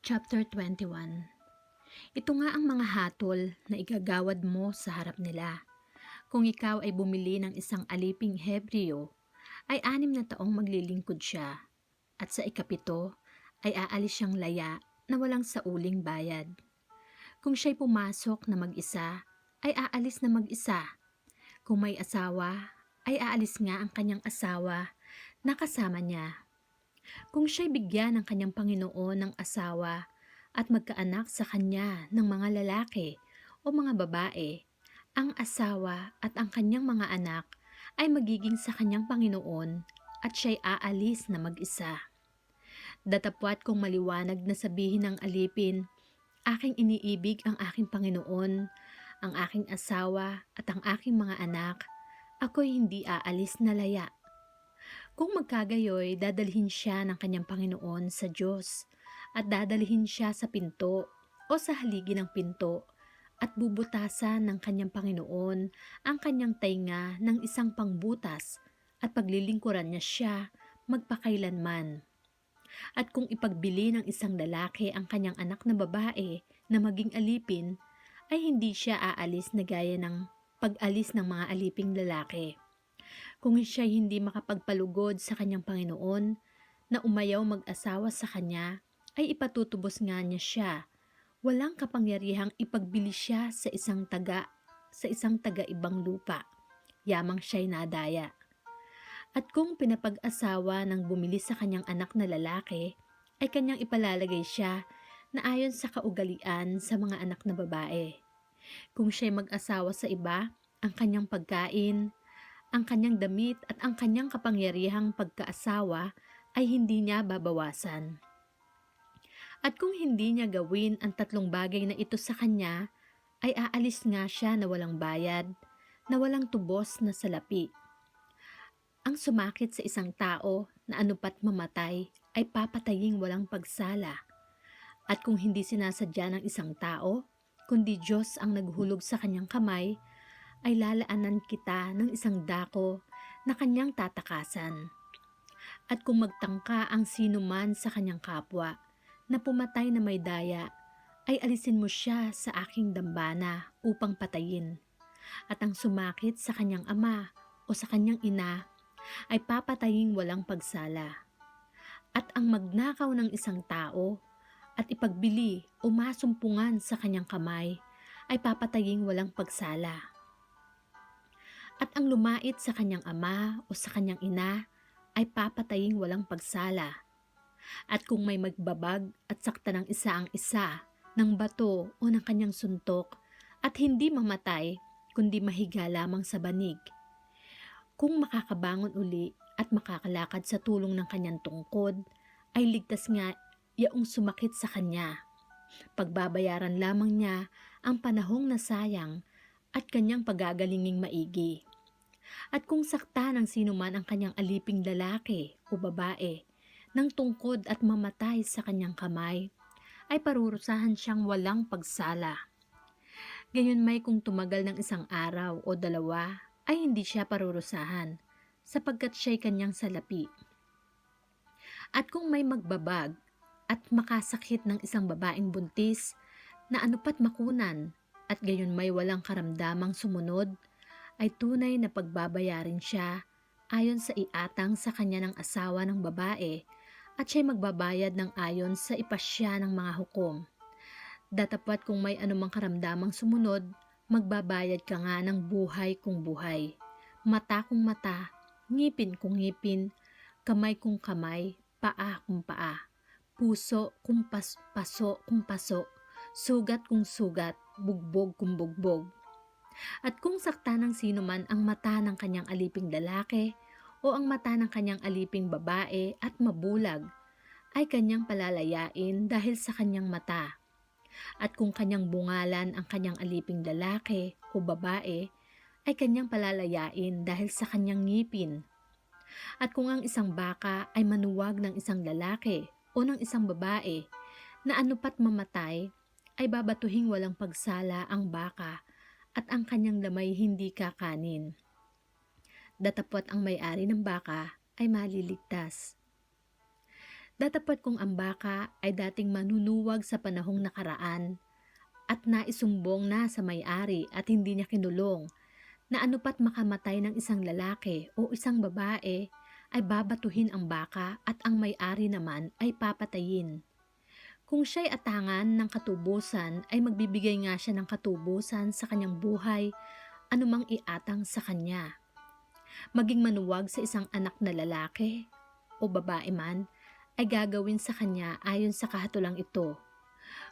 Chapter 21. Ito nga ang mga hatol na igagawad mo sa harap nila. Kung ikaw ay bumili ng isang aliping Hebreo, ay 6 na taong maglilingkod siya, at sa ikapito ay aalis siyang laya na walang sauling bayad. Kung siya'y pumasok na mag-isa, ay aalis na mag-isa. Kung may asawa, ay aalis nga ang kanyang asawa na kasama niya. Kung siya'y bigyan ng kanyang Panginoon ng asawa at magkaanak sa kanya ng mga lalaki o mga babae, ang asawa at ang kanyang mga anak ay magiging sa kanyang Panginoon at siya'y aalis na mag-isa. Datapwat kung maliwanag na sabihin ng alipin, aking iniibig ang aking Panginoon, ang aking asawa at ang aking mga anak, ako'y hindi aalis na laya. Kung magkagayoy, dadalhin siya ng kanyang Panginoon sa Diyos at dadalhin siya sa pinto o sa haligi ng pinto at bubutasan ng kanyang Panginoon ang kanyang tainga ng isang pangbutas at paglilingkuran niya siya magpakailanman. At kung ipagbili ng isang lalaki ang kanyang anak na babae na maging alipin, ay hindi siya aalis na gaya ng pag-alis ng mga aliping lalaki. Kung siya hindi makapagpalugod sa kanyang Panginoon na umayaw mag-asawa sa kanya, ay ipatutubos nga niya siya. Walang kapangyarihang ipagbili siya sa isang taga-ibang lupa. Yamang siya'y nadaya. At kung pinapag-asawa ng bumili sa kanyang anak na lalaki, ay kanyang ipalalagay siya na ayon sa kaugalian sa mga anak na babae. Kung siya'y mag-asawa sa iba, ang kanyang pagkain, ang kanyang damit at ang kanyang kapangyarihang pagkaasawa ay hindi niya babawasan. At kung hindi niya gawin ang 3 bagay na ito sa kanya, ay aalis nga siya na walang bayad, na walang tubos na salapi. Ang sumakit sa isang tao na anupat mamatay ay papataying walang pagsala. At kung hindi sinasadya ng isang tao, kundi Diyos ang naghulog sa kanyang kamay, ay lalaanan kita ng isang dako na kanyang tatakasan. At kung magtangka ang sino man sa kanyang kapwa na pumatay na may daya, ay alisin mo siya sa aking dambana upang patayin. At ang sumakit sa kanyang ama o sa kanyang ina ay papataying walang pagsala. At ang magnakaw ng isang tao at ipagbili o masumpungan sa kanyang kamay ay papataying walang pagsala. At ang lumait sa kanyang ama o sa kanyang ina ay papataying walang pagsala. At kung may magbabag at sakta ng isa ang isa ng bato o ng kanyang suntok at hindi mamatay kundi mahiga lamang sa banig, kung makakabangon uli at makakalakad sa tulong ng kanyang tungkod, ay ligtas nga yaong sumakit sa kanya. Pagbabayaran lamang niya ang panahong nasayang at kanyang pagagalinging maigi. At kung sakta ng sino man ang kanyang aliping lalaki o babae ng tungkod at mamatay sa kanyang kamay, ay parurusahan siyang walang pagsala. Gayon may kung tumagal ng 1 araw o 2, ay hindi siya parurusahan, sapagkat siya'y kanyang salapi. At kung may magbabag at makasakit ng isang babaeng buntis na anupat makunan, at gayon may walang karamdamang sumunod, ay tunay na pagbabayarin siya ayon sa iatang sa kanya ng asawa ng babae at siya'y magbabayad ng ayon sa ipasya ng mga hukom. Datapwat kung may anumang karamdamang sumunod, magbabayad ka nga ng buhay kung buhay, mata kung mata, ngipin kung ngipin, kamay kung kamay, paa kung paa, puso kung paso kung paso, sugat kung sugat, bugbog kung bugbog. At kung sakta ng sino man ang mata ng kanyang aliping lalaki o ang mata ng kanyang aliping babae at mabulag, ay kanyang palalayain dahil sa kanyang mata. At kung kanyang bungalan ang kanyang aliping lalaki o babae, ay kanyang palalayain dahil sa kanyang ngipin. At kung ang isang baka ay manuwag ng isang lalaki o ng isang babae na anupat mamatay, ay babatuhing walang pagsala ang baka at ang kanyang lamay hindi kakanin. Datapwat ang may-ari ng baka ay maliligtas. Datapwat kung ang baka ay dating manunuwag sa panahong nakaraan at naisumbong na sa may-ari at hindi niya kinulong, na anupat makamatay ng isang lalaki o isang babae, ay babatuhin ang baka at ang may-ari naman ay papatayin. Kung siya'y atangan ng katubusan ay magbibigay nga siya ng katubusan sa kanyang buhay anumang iatang sa kanya. Maging manuwag sa isang anak na lalaki o babae man ay gagawin sa kanya ayon sa kahatulang ito.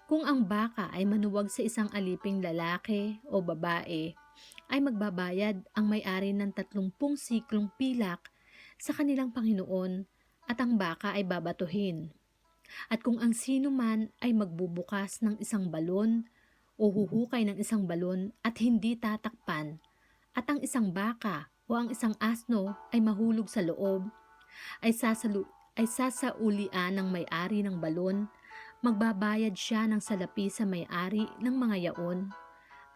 Kung ang baka ay manuwag sa isang aliping lalaki o babae, ay magbabayad ang may-ari ng 30 siklong pilak sa kanilang Panginoon at ang baka ay babatuhin. At kung ang sino man ay magbubukas ng isang balon o huhukay ng isang balon at hindi tatakpan, at ang isang baka o ang isang asno ay mahulog sa loob, ay sasaulian ng may-ari ng balon, magbabayad siya ng salapi sa may-ari ng mga yaon,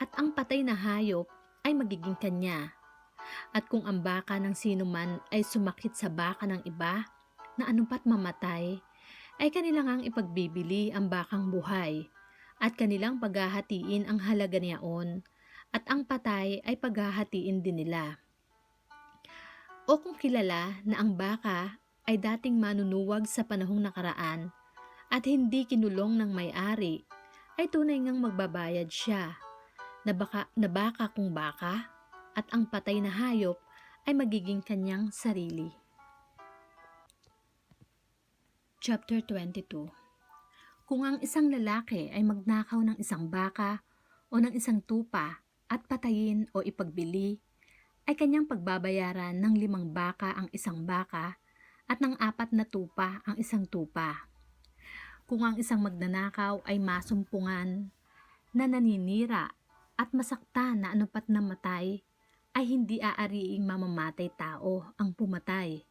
at ang patay na hayop ay magiging kanya. At kung ang baka ng sino man ay sumakit sa baka ng iba, na anupat mamatay, ay kanilang ang ipagbibili ang bakang buhay, at kanilang paghahatiin ang halaga niyaon, at ang patay ay paghahatiin din nila. O kung kilala na ang baka ay dating manunuwag sa panahong nakaraan, at hindi kinulong ng may-ari, ay tunay ngang magbabayad siya, na baka kung baka, at ang patay na hayop ay magiging kanyang sarili. Chapter 22. Kung ang isang lalaki ay magnakaw ng isang baka o ng isang tupa at patayin o ipagbili, ay kanyang pagbabayaran ng 5 baka ang isang baka at ng 4 na tupa ang isang tupa. Kung ang isang magnanakaw ay masumpungan na naninira at masaktan na anupat na matay, ay hindi aariing mamamatay tao ang pumatay.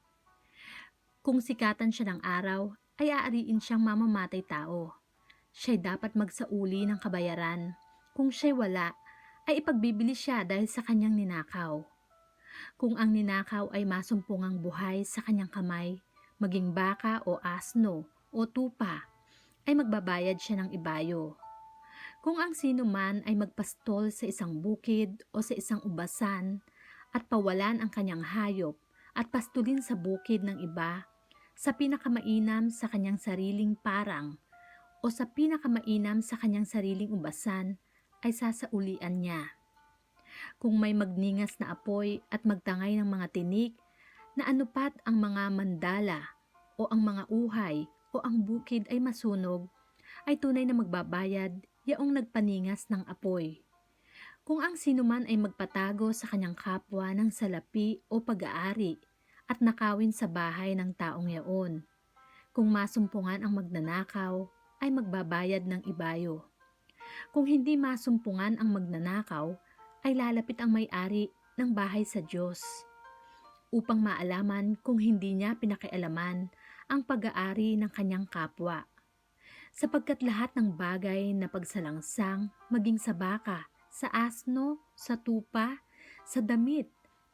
Kung sikatan siya ng araw, ay aariin siyang mamamatay tao. Siya'y dapat magsauli ng kabayaran. Kung siya'y wala, ay ipagbibili siya dahil sa kanyang ninakaw. Kung ang ninakaw ay masumpungang buhay sa kanyang kamay, maging baka o asno o tupa, ay magbabayad siya ng ibayo. Kung ang sino man ay magpastol sa isang bukid o sa isang ubasan at pawalan ang kanyang hayop at pastulin sa bukid ng iba, sa pinakamainam sa kanyang sariling parang o sa pinakamainam sa kanyang sariling ubasan, ay sasaulian niya. Kung may magningas na apoy at magtangay ng mga tinik na anupat ang mga mandala o ang mga uhay o ang bukid ay masunog, ay tunay na magbabayad yaong nagpaningas ng apoy. Kung ang sinuman ay magpatago sa kanyang kapwa ng salapi o pag-aari at nakawin sa bahay ng taong yaon, kung masumpungan ang magnanakaw, ay magbabayad ng ibayo. Kung hindi masumpungan ang magnanakaw, ay lalapit ang may-ari ng bahay sa Diyos, upang maalaman kung hindi niya pinakialaman ang pag-aari ng kanyang kapwa. Sapagkat lahat ng bagay na pagsalangsang, maging sa baka, sa asno, sa tupa, sa damit,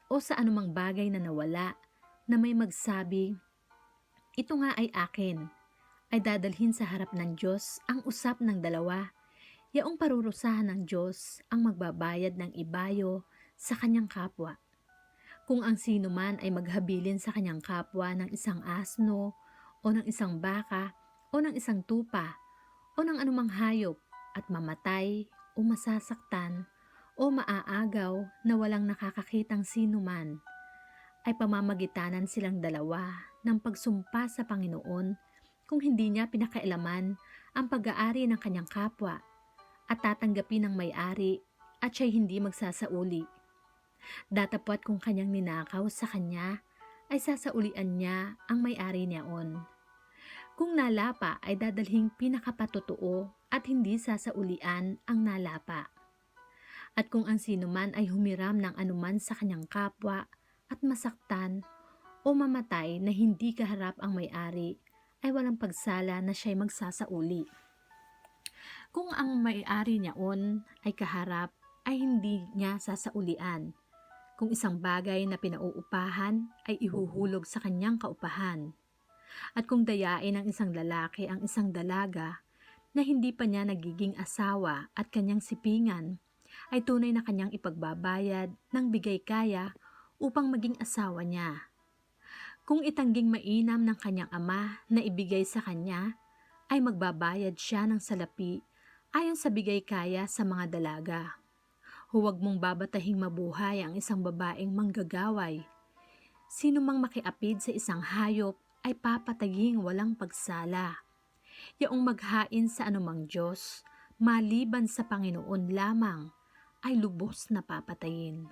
o sa anumang bagay na nawala, na may magsabi, ito nga ay akin, ay dadalhin sa harap ng Diyos ang usap ng dalawa. Yaong parurusahan ng Diyos ang magbabayad ng ibayo sa kanyang kapwa. Kung ang sino man ay maghabilin sa kanyang kapwa ng isang asno, o ng isang baka, o ng isang tupa, o ng anumang hayop, at mamatay, o masasaktan, o maaagaw na walang nakakakitang sino man, ay pamamagitanan silang dalawa ng pagsumpa sa Panginoon kung hindi niya pinakialaman ang pag-aari ng kanyang kapwa, at tatanggapin ng may-ari at siya'y hindi magsasauli. Datapwat kung kanyang ninakaw sa kanya, ay sasaulian niya ang may-ari niyaon. Kung nalapa ay dadalhing pinakapatotoo at hindi sasaulian ang nalapa. At kung ang sino man ay humiram ng anuman sa kanyang kapwa at masaktan o mamatay na hindi kaharap ang may-ari, ay walang pagsala na siya'y magsasauli. Kung ang may-ari niyaon ay kaharap, ay hindi niya sasaulian. Kung isang bagay na pinauupahan ay ihuhulog sa kanyang kaupahan. At kung dayain ng isang lalaki ang isang dalaga na hindi pa niya nagiging asawa at kanyang sipingan, ay tunay na kanyang ipagbabayad ng bigay kaya upang maging asawa niya. Kung itangging mainam ng kanyang ama na ibigay sa kanya, ay magbabayad siya ng salapi ayon sa bigay kaya sa mga dalaga. Huwag mong babatahing mabuhay ang isang babaeng manggagaway. Sino mang makiapid sa isang hayop ay papataying walang pagsala. Yaong maghain sa anumang Diyos, maliban sa Panginoon lamang, ay lubos na papatayin.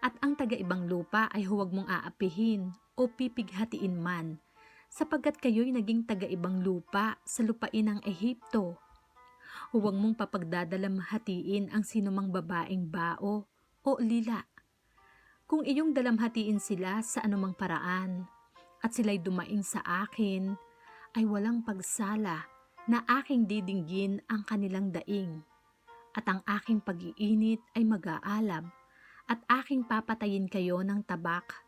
At ang taga-ibang lupa ay huwag mong aapihin o pipighatiin man, sapagkat kayo'y naging taga-ibang lupa sa lupain ng Ehipto. Huwag mong papagdadalamhatiin ang sinumang babaeng bao o lila. Kung iyong dalamhatiin sila sa anumang paraan, at sila'y dumaing sa akin, ay walang pagsala na aking didinggin ang kanilang daing, at ang aking pag-iinit ay mag-aalab, at aking papatayin kayo ng tabak,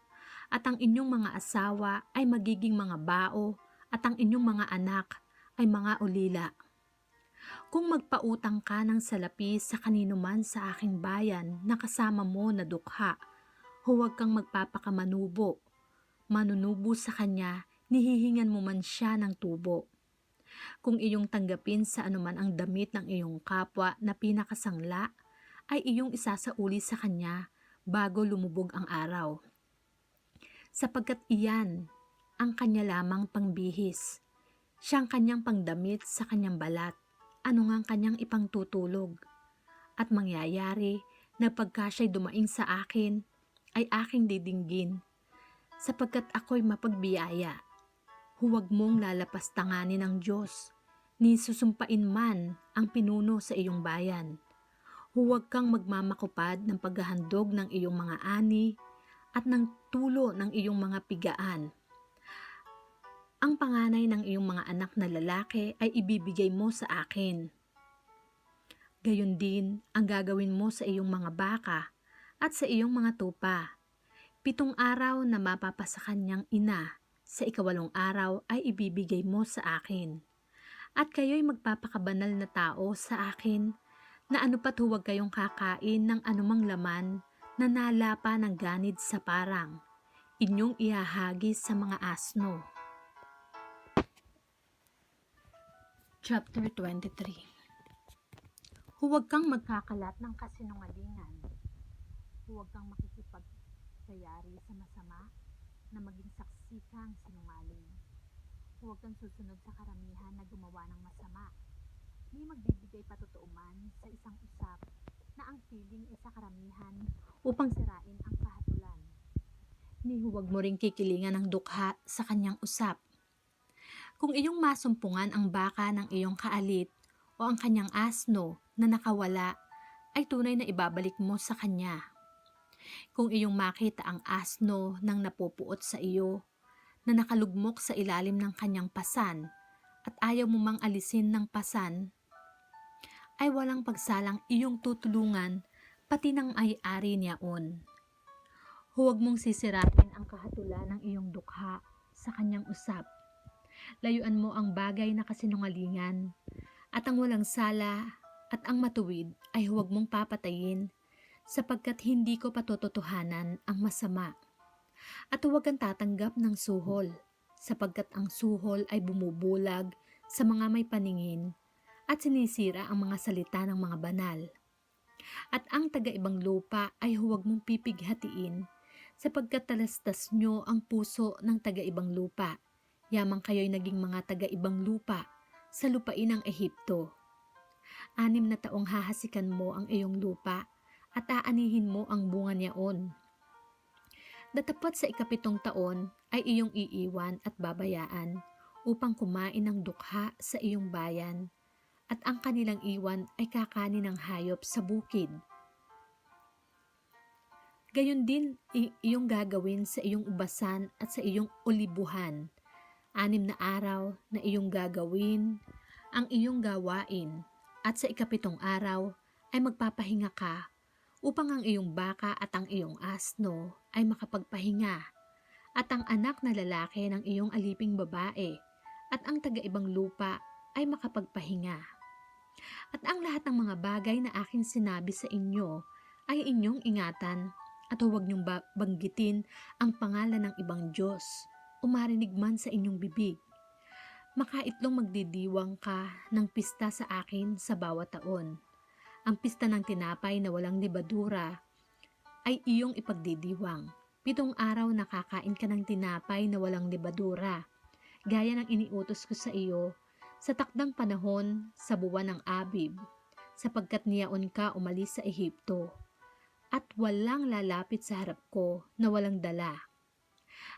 at ang inyong mga asawa ay magiging mga bao, at ang inyong mga anak ay mga ulila. Kung magpautang ka ng salapi sa kanino man sa aking bayan na kasama mo na dukha, huwag kang magpapakamanubo. Manunubo sa kanya, nihihingan mo man siya ng tubo. Kung iyong tanggapin sa anuman ang damit ng iyong kapwa na pinakasangla, ay iyong isasauli sa kanya bago lumubog ang araw. Sapagkat iyan ang kanya lamang pangbihis, siyang kanyang pangdamit sa kanyang balat, ano ngang kanyang ipangtutulog. At mangyayari na pagka siya'y dumaing sa akin, ay aking didinggin, sapagkat ako'y mapagbiyaya. Huwag mong lalapastanganin ng Diyos, ni susumpain man ang pinuno sa iyong bayan. Huwag kang magmamakupad ng paghahandog ng iyong mga ani at ng tulo ng iyong mga pigaan. Ang panganay ng iyong mga anak na lalaki ay ibibigay mo sa akin. Gayon din ang gagawin mo sa iyong mga baka at sa iyong mga tupa. 7 araw na mapapasa kanyang ina, sa 8 araw ay ibibigay mo sa akin. At kayo'y magpapakabanal na tao sa akin, na ano pat huwag kayong kakain ng anumang laman na nalapa ng ganid sa parang. Inyong ihahagis sa mga asno. Chapter 23. Huwag kang magkakalat ng kasinungalingan. Huwag kang makikipagsayari sa masama na maging saksi kang sinungaling. Huwag kang susunod sa karamihan na gumawa ng masama. Ni magbibigay patutooman sa isang usap na ang piling ay sa karamihan upang sirain ang kahatulan. Ni huwag mo ring kikilingan ng dukha sa kanyang usap. Kung iyong masumpungan ang baka ng iyong kaalit o ang kanyang asno na nakawala, ay tunay na ibabalik mo sa kanya. Kung iyong makita ang asno nang napupuot sa iyo, na nakalugmok sa ilalim ng kanyang pasan, at ayaw mo mang alisin ng pasan, ay walang pagsalang iyong tutulungan pati ng ay-ari niyaon. Huwag mong sisirain ang kahatulan ng iyong dukha sa kanyang usap. Layuan mo ang bagay na kasinungalingan, at ang walang sala at ang matuwid ay huwag mong papatayin, sapagkat hindi ko patututuhanan ang masama. At huwag kang tatanggap ng suhol, sapagkat ang suhol ay bumubulag sa mga may paningin at sinisira ang mga salita ng mga banal. At ang taga-ibang lupa ay huwag mong pipighatiin, sapagkat talastas nyo ang puso ng taga-ibang lupa. Yamang kayo'y naging mga taga-ibang lupa sa lupain ng Ehipto. 6 na taong hahasikan mo ang iyong lupa at aanihin mo ang bunga niyaon. Datapat sa 7 taon ay iyong iiwan at babayaan upang kumain ng dukha sa iyong bayan, at ang kanilang iwan ay kakanin ng hayop sa bukid. Gayon din iyong gagawin sa iyong ubasan at sa iyong olibuhan. 6 na araw na iyong gagawin ang iyong gawain, at sa 7 araw ay magpapahinga ka upang ang iyong baka at ang iyong asno ay makapagpahinga, at ang anak na lalaki ng iyong aliping babae at ang taga-ibang lupa ay makapagpahinga. At ang lahat ng mga bagay na aking sinabi sa inyo ay inyong ingatan at huwag niyong banggitin ang pangalan ng ibang Diyos o marinig man sa inyong bibig. Makaitlong magdidiwang ka ng pista sa akin sa bawat taon. Ang pista ng tinapay na walang libadura ay iyong ipagdidiwang. 7 araw nakakain ka ng tinapay na walang libadura, gaya ng iniutos ko sa iyo sa takdang panahon sa buwan ng Abib, sapagkat niyaon ka umalis sa Ehipto, at walang lalapit sa harap ko na walang dala.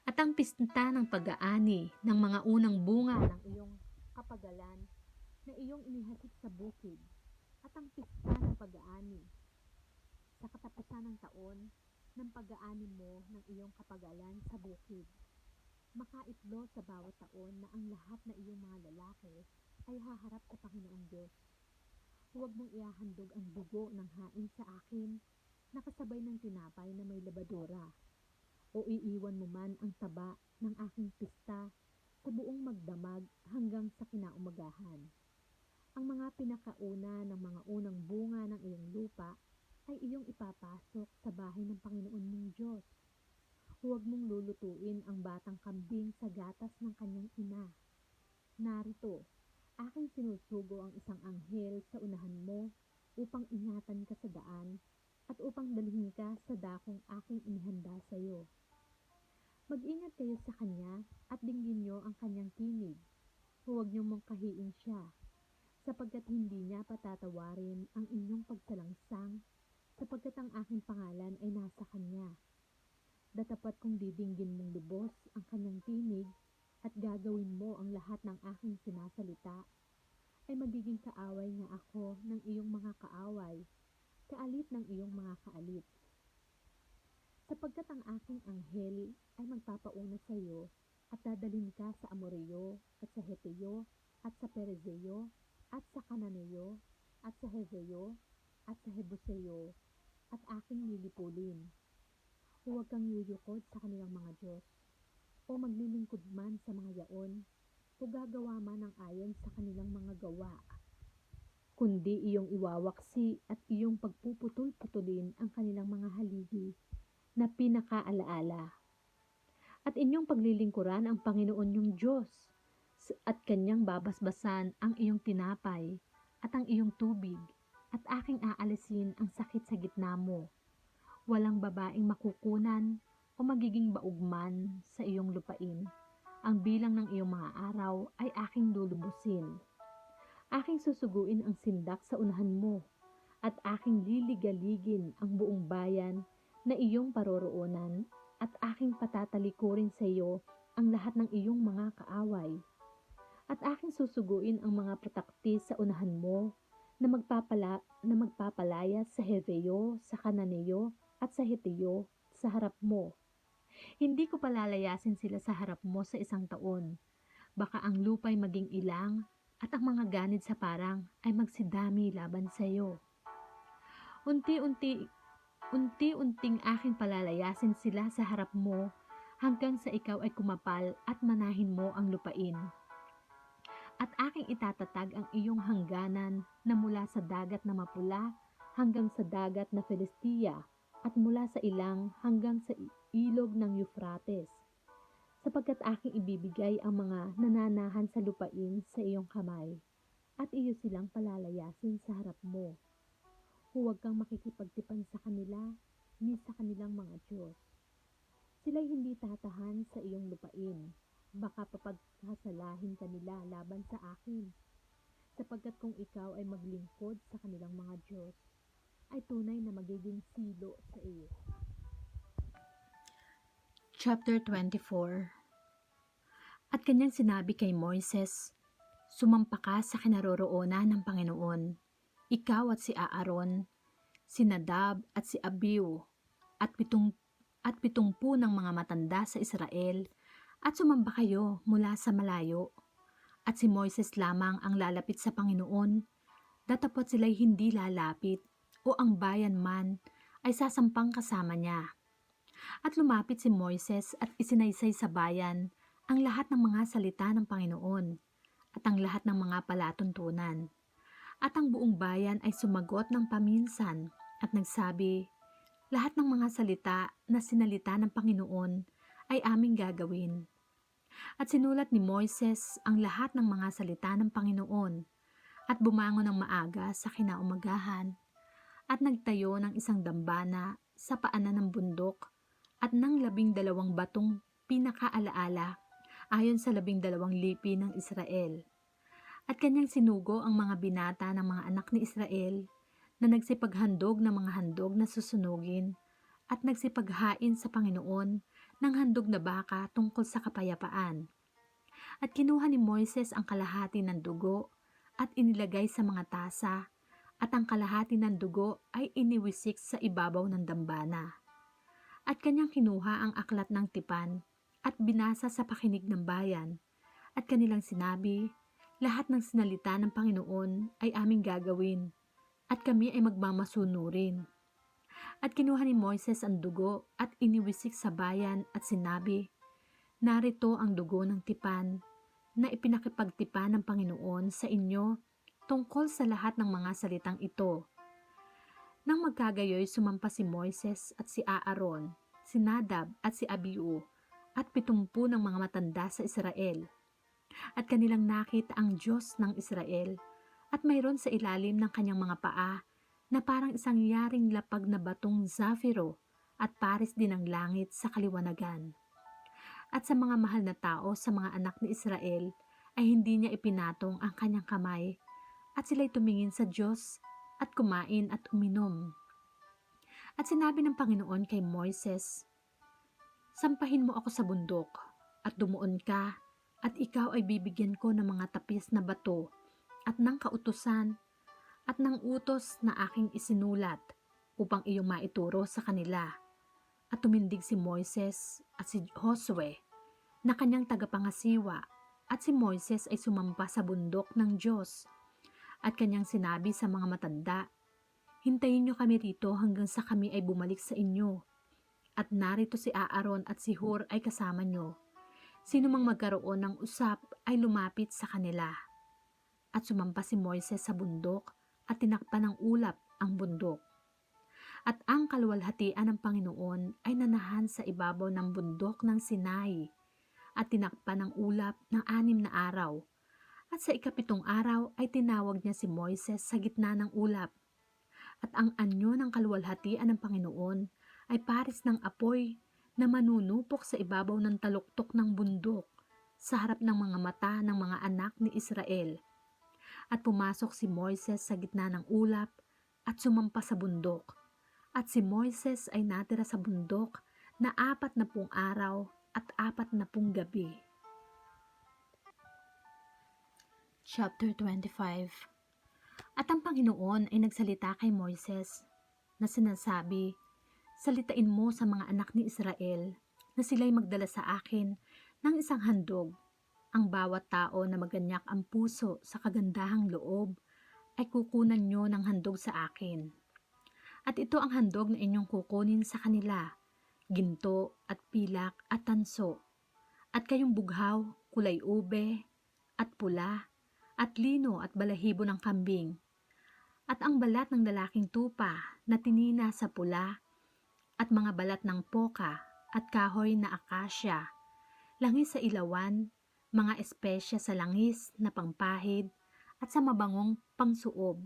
At ang pista ng pag-aani ng mga unang bunga ng iyong kapagalan na iyong inihasik sa bukid, at ang pista ng pag-aani sa katapusan ng taon ng pag-aani mo ng iyong kapagalan sa bukid. Makaitlo sa bawat taon na ang lahat na iyong mga lalaki ay haharap sa Panginoong Diyos. Huwag mong ihahandog ang dugo ng hain sa akin na kasabay ng tinapay na may labadura, o iiwan mo man ang taba ng aking pista sa buong magdamag hanggang sa kinaumagahan. Ang mga pinakauna ng mga unang bunga ng iyong lupa ay iyong ipapasok sa bahay ng Panginoon mong Diyos. Huwag mong lulutuin ang batang kambing sa gatas ng kanyang ina. Narito, aking sinusugo ang isang anghel sa unahan mo upang ingatan ka sa daan at upang dalhin ka sa dakong aking inihanda sa iyo. Mag-ingat kayo sa kanya at dinggin niyo ang kanyang tinig. Huwag niyo mong kahiin siya, sapagkat hindi niya patatawarin ang inyong pagsalangsang, sapagkat ang aking pangalan ay nasa kanya. Datapat kong didinggin mong lubos ang kanyang tinig at gagawin mo ang lahat ng aking sinasalita, ay magiging kaaway nga ako ng iyong mga kaaway, kaalit ng iyong mga kaalit. Sapagkat ang aking anghel ay magpapauna sa iyo at dadalhin ka sa Amoreo at sa Heteo at sa Perezeo at sa Kananeo at sa Heveo at sa Hebuseo at aking lilipulin. Huwag kang yuyukod sa kanilang mga Diyos, o maglilingkod man sa mga yaon, o gagawa man ng ayon sa kanilang mga gawa, kundi iyong iwawaksi at iyong pagpuputol-putulin ang kanilang mga haligi na pinakaalaala. At inyong paglilingkuran ang Panginoon yung Diyos, at kanyang babasbasan ang iyong tinapay at ang iyong tubig, at aking aalisin ang sakit sa gitna mo. Walang babaeng makukunan o magiging baugman sa iyong lupain. Ang bilang ng iyong mga araw ay aking lulubusin. Aking susuguin ang sindak sa unahan mo, at aking liligaligin ang buong bayan na iyong paroroonan, at aking patatalikurin sa iyo ang lahat ng iyong mga kaaway. At aking susuguin ang mga prataktis sa unahan mo na magpapalaya sa Heveo, sa Kananeo, at sa Heteo sa harap mo. Hindi ko palalayasin sila sa harap mo sa 1 taon. Baka ang lupa'y maging ilang at ang mga ganid sa parang ay magsidami laban sa iyo. Unti-unting aking palalayasin sila sa harap mo hanggang sa ikaw ay kumapal at manahin mo ang lupain. At aking itatatag ang iyong hangganan na mula sa dagat na mapula hanggang sa dagat na Filistia, at mula sa ilang hanggang sa ilog ng Euphrates, sapagkat aking ibibigay ang mga nananahan sa lupain sa iyong kamay, at iyo silang palalayasin sa harap mo. Huwag kang makikipagtipan sa kanila, ni sa kanilang mga Diyos. Sila'y hindi tatahan sa iyong lupain, baka papagkasalahin kanila laban sa akin, sapagkat kung ikaw ay maglingkod sa kanilang mga Diyos, ay tunay na magiging silo sa iyo. Chapter 24. At kanyang sinabi kay Moises, sumampa ka sa kinaroroonan ng Panginoon, ikaw at si Aaron, si Nadab at si Abiu, at 70 ng mga matanda sa Israel, at sumamba kayo mula sa malayo. At si Moises lamang ang lalapit sa Panginoon, datapot sila'y hindi lalapit, o ang bayan man ay sasampang kasama niya. At lumapit si Moises at isinaysay sa bayan ang lahat ng mga salita ng Panginoon at ang lahat ng mga palatuntunan. At ang buong bayan ay sumagot ng paminsan at nagsabi, lahat ng mga salita na sinalita ng Panginoon ay aming gagawin. At sinulat ni Moises ang lahat ng mga salita ng Panginoon at bumangon ng maaga sa kinaumagahan at nagtayo ng isang dambana sa paanan ng bundok at ng 12 batong pinakaalaala ayon sa 12 lipi ng Israel. At kanyang sinugo ang mga binata ng mga anak ni Israel na nagsipaghandog ng mga handog na susunugin at nagsipaghain sa Panginoon ng handog na baka tungkol sa kapayapaan. At kinuha ni Moises ang kalahati ng dugo at inilagay sa mga tasa at ang kalahati ng dugo ay iniwisik sa ibabaw ng dambana. At kanyang kinuha ang aklat ng tipan at binasa sa pakinig ng bayan at kanilang sinabi, lahat ng sinalita ng Panginoon ay aming gagawin at kami ay magmamasunurin. At kinuha ni Moises ang dugo at iniwisik sa bayan at sinabi, narito ang dugo ng tipan na ipinakipagtipan ng Panginoon sa inyo tungkol sa lahat ng mga salitang ito. Nang magkagayoy sumampa si Moises at si Aaron, si Nadab at si Abiu at 70 ng mga matanda sa Israel. At kanilang nakita ang Diyos ng Israel at mayroon sa ilalim ng kanyang mga paa na parang isang yaring lapag na batong zafiro at pares din ng langit sa kaliwanagan. At sa mga mahal na tao sa mga anak ni Israel ay hindi niya ipinatong ang kanyang kamay at sila'y tumingin sa Diyos at kumain at uminom. At sinabi ng Panginoon kay Moises, sampahin mo ako sa bundok at dumuon ka at ikaw ay bibigyan ko ng mga tapis na bato at ng kautusan at ng utos na aking isinulat upang iyong maituro sa kanila. At tumindig si Moises at si Josue na kanyang tagapangasiwa at si Moises ay sumampa sa bundok ng Diyos. At kanyang sinabi sa mga matanda, hintayin niyo kami rito hanggang sa kami ay bumalik sa inyo. At narito si Aaron at si Hur ay kasama niyo. Sino mang magkaroon ng usap ay lumapit sa kanila. At sumampa si Moises sa bundok at tinakpan ng ulap ang bundok. At ang kaluwalhatian ng Panginoon ay nanahan sa ibabaw ng bundok ng Sinai at tinakpan ng ulap ng 6 na araw. At sa 7 araw ay tinawag niya si Moises sa gitna ng ulap. At ang anyo ng kaluwalhatian ng Panginoon ay pares ng apoy na manunupok sa ibabaw ng taluktok ng bundok sa harap ng mga mata ng mga anak ni Israel. At pumasok si Moises sa gitna ng ulap at sumampa sa bundok. At si Moises ay natira sa bundok na 40 araw at 40 gabi. Chapter 25. At ang Panginoon ay nagsalita kay Moises na sinasabi, salitain mo sa mga anak ni Israel na sila'y magdala sa akin ng isang handog. Ang bawat tao na maganyak ang puso sa kagandahang loob ay kukunan nyo ng handog sa akin. At ito ang handog na inyong kukunin sa kanila, ginto at pilak at tanso, at kayong bughaw, kulay ube, at pula, at lino at balahibo ng kambing, at ang balat ng lalaking tupa na tinina sa pula, at mga balat ng poka at kahoy na akasya, langis sa ilawan, mga espesya sa langis na pangpahid at sa mabangong pangsuob,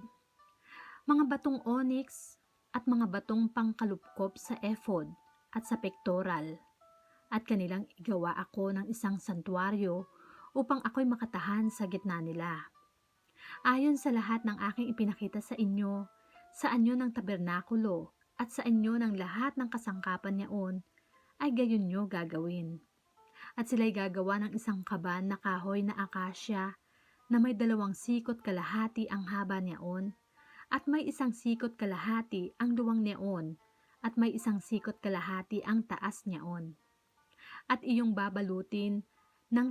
mga batong onyx at mga batong pangkalupkop sa ephod at sa pektoral. At kanilang igawa ako ng isang santuaryo upang ako'y makatahan sa gitna nila. Ayon sa lahat ng aking ipinakita sa inyo, sa anyo ng tabernakulo at sa anyo ng lahat ng kasangkapan niyaon, ay gayon nyo gagawin. At sila'y gagawa ng isang kaban na kahoy na akasya na may 2 sikot kalahati ang haba niyaon at may 1 sikot kalahati ang luwang niyaon at may 1 sikot kalahati ang taas niyaon. At iyong babalutin ng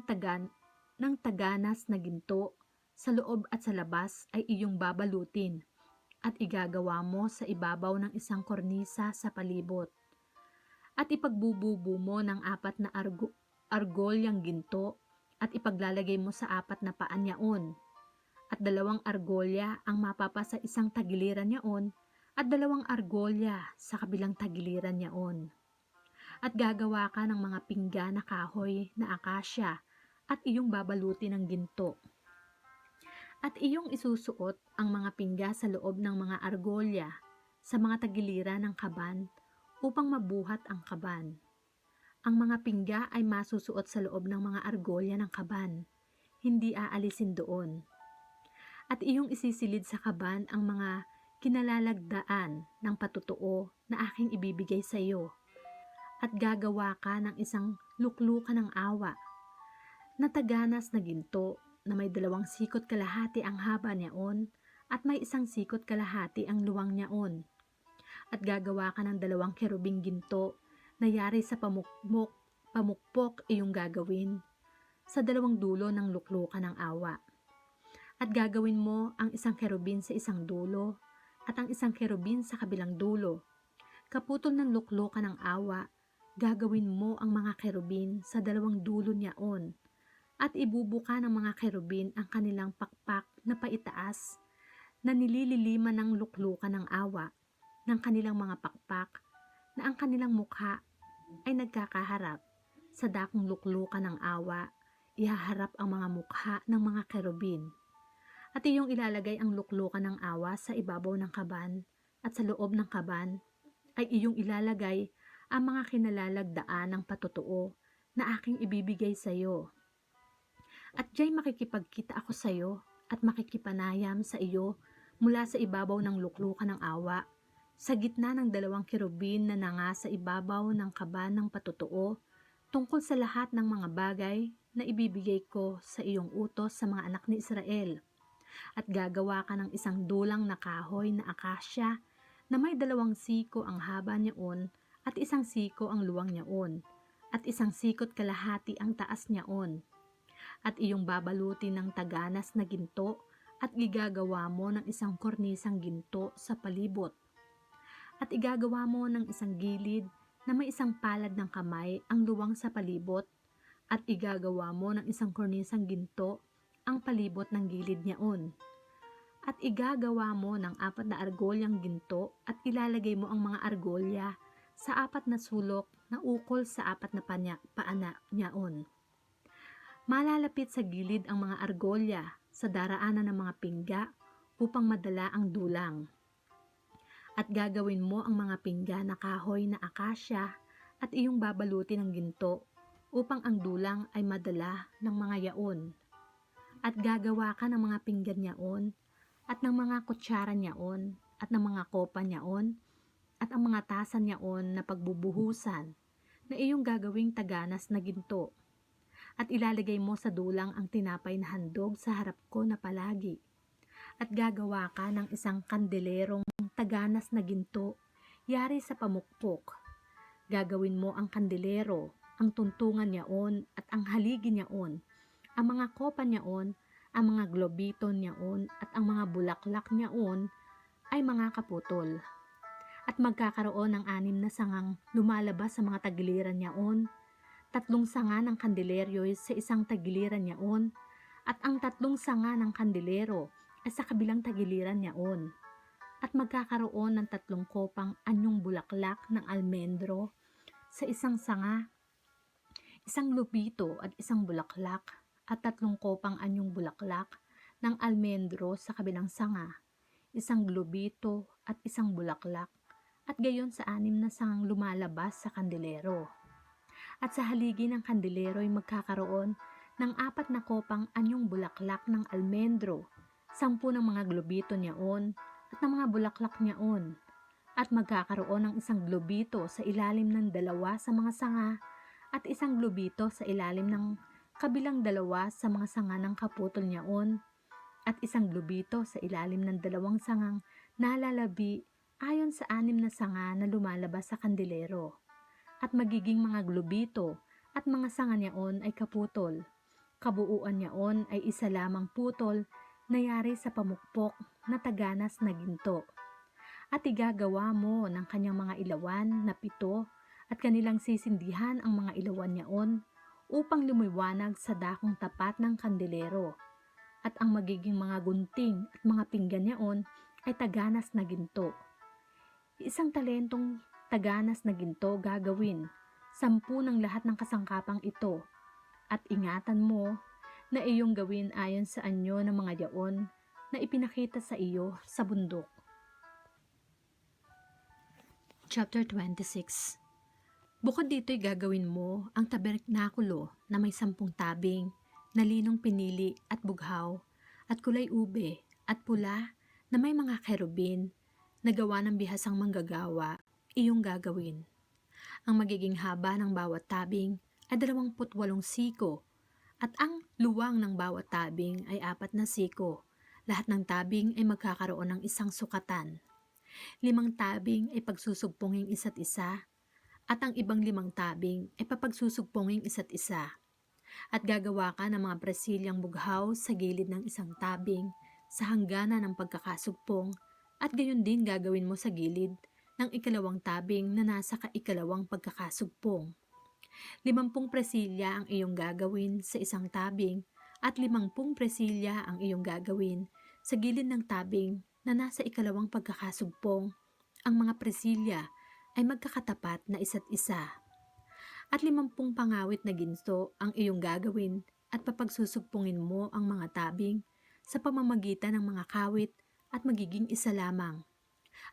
taganas na ginto sa loob at sa labas ay iyong babalutin at igagawa mo sa ibabaw ng isang kornisa sa palibot. at ipagbububo mo ng 4 na argolyang ginto at ipaglalagay mo sa 4 na paan niyaon, at 2 argolya ang mapapa sa isang tagiliran niyaon at 2 argolya sa kabilang tagiliran niyaon. At gagawa ka ng mga pingga na kahoy na akasya at iyong babaluti ng ginto. At iyong isusuot ang mga pingga sa loob ng mga argolya sa mga tagiliran ng kaban upang mabuhat ang kaban. Ang mga pingga ay masusuot sa loob ng mga argolya ng kaban, hindi aalisin doon. At iyong isisilid sa kaban ang mga kinalalagdaan ng patutuo na aking ibibigay sa iyo. At gagawa ka ng isang luklukan ng awa na taganas na ginto na may 2 sikot kalahati ang haba niyaon at may 1 sikot kalahati ang luwang niyaon. At gagawa ka ng 2 kerubing ginto na yari sa pamukpok iyong gagawin sa 2 dulo ng luklukan ng awa. At gagawin mo ang 1 kerubin sa isang dulo at ang 1 kerubin sa kabilang dulo. Kaputol ng luklukan ng awa, gagawin mo ang mga kerubin sa 2 dulo niyaon. At ibubuka ng mga kerubin ang kanilang pakpak na paitaas na nilililiman ng luklukan ng awa ng kanilang mga pakpak na ang kanilang mukha ay nagkakaharap sa dakong luklukan ng awa. Ihaharap ang mga mukha ng mga kerubin. At iyong ilalagay ang luklukan ng awa sa ibabaw ng kaban at sa loob ng kaban ay iyong ilalagay ang mga kinalalagdaan ng patutuo na aking ibibigay sa iyo. At diya'y makikipagkita ako sa iyo at makikipanayam sa iyo mula sa ibabaw ng luklukan ng awa, sa gitna ng 2 kerubin na nanga sa ibabaw ng kaban ng patutuo, tungkol sa lahat ng mga bagay na ibibigay ko sa iyong utos sa mga anak ni Israel. At gagawa ka ng 1 dulang na kahoy na akasya na may 2 siko ang haba niyaon at 1 siko ang luwang niyaon, at 1 sikot kalahati ang taas niyaon. At iyong babaluti ng taganas na ginto at igagawa mo ng 1 kornisang ginto sa palibot. At igagawa mo ng 1 gilid na may 1 palad ng kamay ang luwang sa palibot, at igagawa mo ng 1 kornisang ginto ang palibot ng gilid niyaon. At igagawa mo ng 4 na argolyang ginto at ilalagay mo ang mga argolya sa 4 na sulok na ukol sa 4 na paana niyaon. Malalapit sa gilid ang mga argolya sa daraanan ng mga pingga upang madala ang dulang. At gagawin mo ang mga pingga na kahoy na akasya at iyong babaluti ng ginto upang ang dulang ay madala ng mga yaon. At gagawa ka ng mga pinggan niyaon at ng mga kutsara niyaon at ng mga kopa niyaon at ang mga tasa niyaon na pagbubuhusan na iyong gagawing taganas na ginto. At ilalagay mo sa dulang ang tinapay na handog sa harap ko na palagi. At gagawa ka ng 1 kandelerong taganas na ginto, yari sa pamukpok. Gagawin mo ang kandelero, ang tuntungan niyaon at ang haligi niyaon, ang mga kopa niyaon, ang mga globito niyaon at ang mga bulaklak niyaon ay mga kaputol. At magkakaroon ng 6 na sangang lumalabas sa mga tagiliran niyaon, 3 sanga ng kandeleryo sa isang tagiliran niyaon, at ang 3 sanga ng kandelero ay sa kabilang tagiliran niyaon. At magkakaroon ng 3 kopang anyong bulaklak ng almendro sa isang sanga, 1 lubito at 1 bulaklak, at 3 kopang anyong bulaklak ng almendro sa kabilang sanga, 1 lubito at 1 bulaklak, at gayon sa 6 na sangang lumalabas sa kandelero. At sa haligi ng kandelero ay magkakaroon ng 4 na kopang anyong bulaklak ng almendro, 10 ng mga globito niyaon at ng mga bulaklak niyaon. At magkakaroon ng 1 globito sa ilalim ng 2 sa mga sanga at 1 globito sa ilalim ng kabilang 2 sa mga sanga ng kaputol niyaon, at 1 globito sa ilalim ng 2 sangang nalalabi ayon sa 6 na sanga na lumalabas sa kandelero. At magiging mga globito at mga sanga niyaon ay kaputol. Kabuuan niyaon ay 1 lamang putol na yari sa pamukpok na taganas na ginto. At igagawa mo ng kanyang mga ilawan na 7 at kanilang sisindihan ang mga ilawan niyaon upang lumiwanag sa dakong tapat ng kandelero, at ang magiging mga gunting at mga pinggan niyaon ay taganas na ginto. Isang talentong taganas na ginto gagawin, 10 ng lahat ng kasangkapang ito, at ingatan mo na iyong gawin ayon sa anyo ng mga yaon na ipinakita sa iyo sa bundok. Chapter 26. Bukod dito'y gagawin mo ang tabernakulo na may 10 tabing, na linong pinili at bughaw, at kulay ube at pula na may mga kerubin, na gawa ng bihasang manggagawa, iyong gagawin. Ang magiging haba ng bawat tabing ay 28 siko, at ang luwang ng bawat tabing ay 4 na siko. Lahat ng tabing ay magkakaroon ng isang sukatan. 5 tabing ay pagsusugpunging isa't isa, at ang ibang 5 tabing ay papagsusugpunging isa't isa. At gagawa ka ng mga presilyang bughaw sa gilid ng isang tabing sa hangganan ng pagkakasugpong, at gayon din gagawin mo sa gilid ng 2 tabing na nasa ka-2 pagkakasugpong. 50 presilya ang iyong gagawin sa isang tabing, at 50 presilya ang iyong gagawin sa gilid ng tabing na nasa 2 pagkakasugpong. Ang mga presilya ay magkakatapat na isa't isa. At 50 pangawit na ginto ang iyong gagawin, at papagsusugpungin mo ang mga tabing sa pamamagitan ng mga kawit, at magiging isa lamang.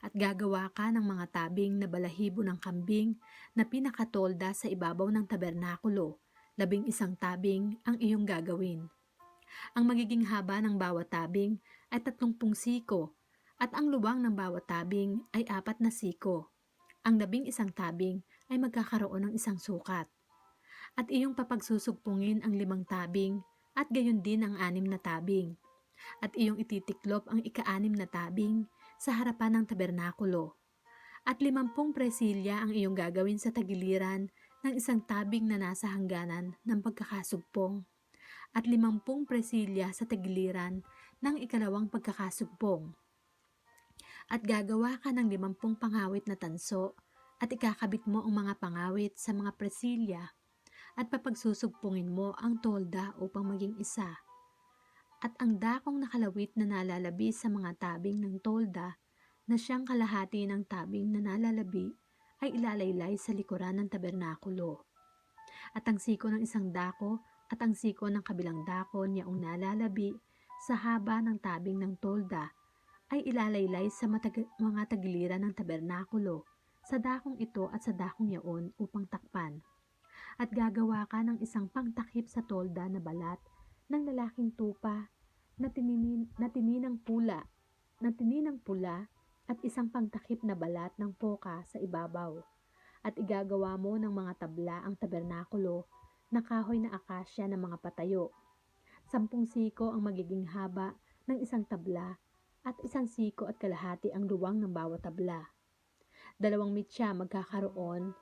At gagawa ka ng mga tabing na balahibo ng kambing na pinakatolda sa ibabaw ng tabernakulo. 11 tabing ang iyong gagawin. Ang magiging haba ng bawat tabing ay 30 siko, at ang luwang ng bawat tabing ay 4 na siko. Ang 11 tabing ay magkakaroon ng isang sukat. At iyong papagsusugpungin ang 5 tabing, at gayon din ang 6 na tabing. At iyong ititiklop ang ika-6 na tabing sa harapan ng tabernakulo. At 50 presilya ang iyong gagawin sa tagiliran ng isang tabing na nasa hangganan ng pagkakasugpong, at 50 presilya sa tagiliran ng 2 pagkakasugpong. At gagawa ka ng 50 pangawit na tanso, at ikakabit mo ang mga pangawit sa mga presilya, at papagsusugpungin mo ang tolda upang maging isa. At ang dakong nakalawit na nalalabi sa mga tabing ng tolda, na siyang kalahati ng tabing na nalalabi, ay ilalaylay sa likuran ng tabernakulo. At ang siko ng isang dako at ang siko ng kabilang dako niyaong nalalabi sa haba ng tabing ng tolda ay ilalaylay sa mga tagiliran ng tabernakulo, sa dakong ito at sa dakong yaon upang takpan. At gagawa ka ng isang pangtakip sa tolda na balat ng lalaking tupa na tininang pula, at isang pangtakip na balat ng poka sa ibabaw. At igagawa mo ng mga tabla ang tabernakulo na kahoy na akasya ng mga patayo. 10 siko ang magiging haba ng isang tabla, at 1 siko at kalahati ang luwang ng bawat tabla. 2 mitya magkakaroon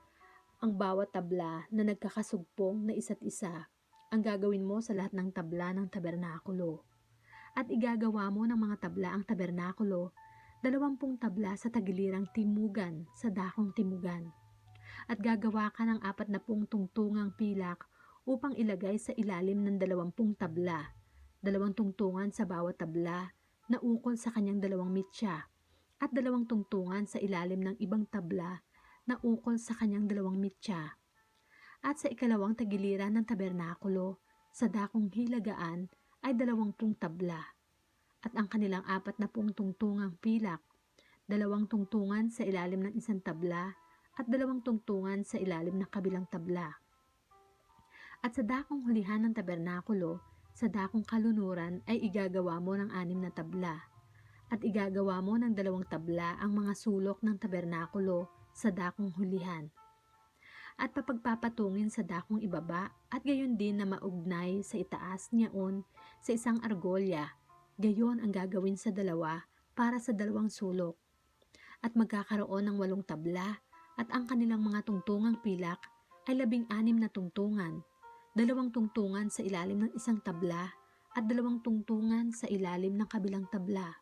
ang bawat tabla na nagkakasugpong na isa't isa. Ang gagawin mo sa lahat ng tabla ng tabernakulo. At igagawa mo ng mga tabla ang tabernakulo, 20 tabla sa tagilirang timugan sa dakong timugan. At gagawa ka ng 40 tungtungang pilak upang ilagay sa ilalim ng 20 tabla, 2 tungtungan sa bawat tabla na ukol sa kanyang 2 mitya, at 2 tungtungan sa ilalim ng ibang tabla na ukol sa kanyang 2 mitya. At sa 2 tagiliran ng tabernakulo, sa dakong hilagaan ay 20 tabla. At ang kanilang 40 tungtungang pilak, 2 tungtungan sa ilalim ng isang tabla, at 2 tungtungan sa ilalim ng kabilang tabla. At sa dakong hulihan ng tabernakulo, sa dakong kalunuran ay igagawa mo ng 6 na tabla. At igagawa mo ng 2 tabla ang mga sulok ng tabernakulo sa dakong hulihan. At papagpapatungin sa dakong ibaba, at gayon din na maugnay sa itaas niyaon sa isang argolya. Gayon ang gagawin sa 2 para sa 2 sulok. At magkakaroon ng 8 tabla, at ang kanilang mga tungtungang pilak ay 16 na tungtungan, 2 tungtungan sa ilalim ng isang tabla, at 2 tungtungan sa ilalim ng kabilang tabla.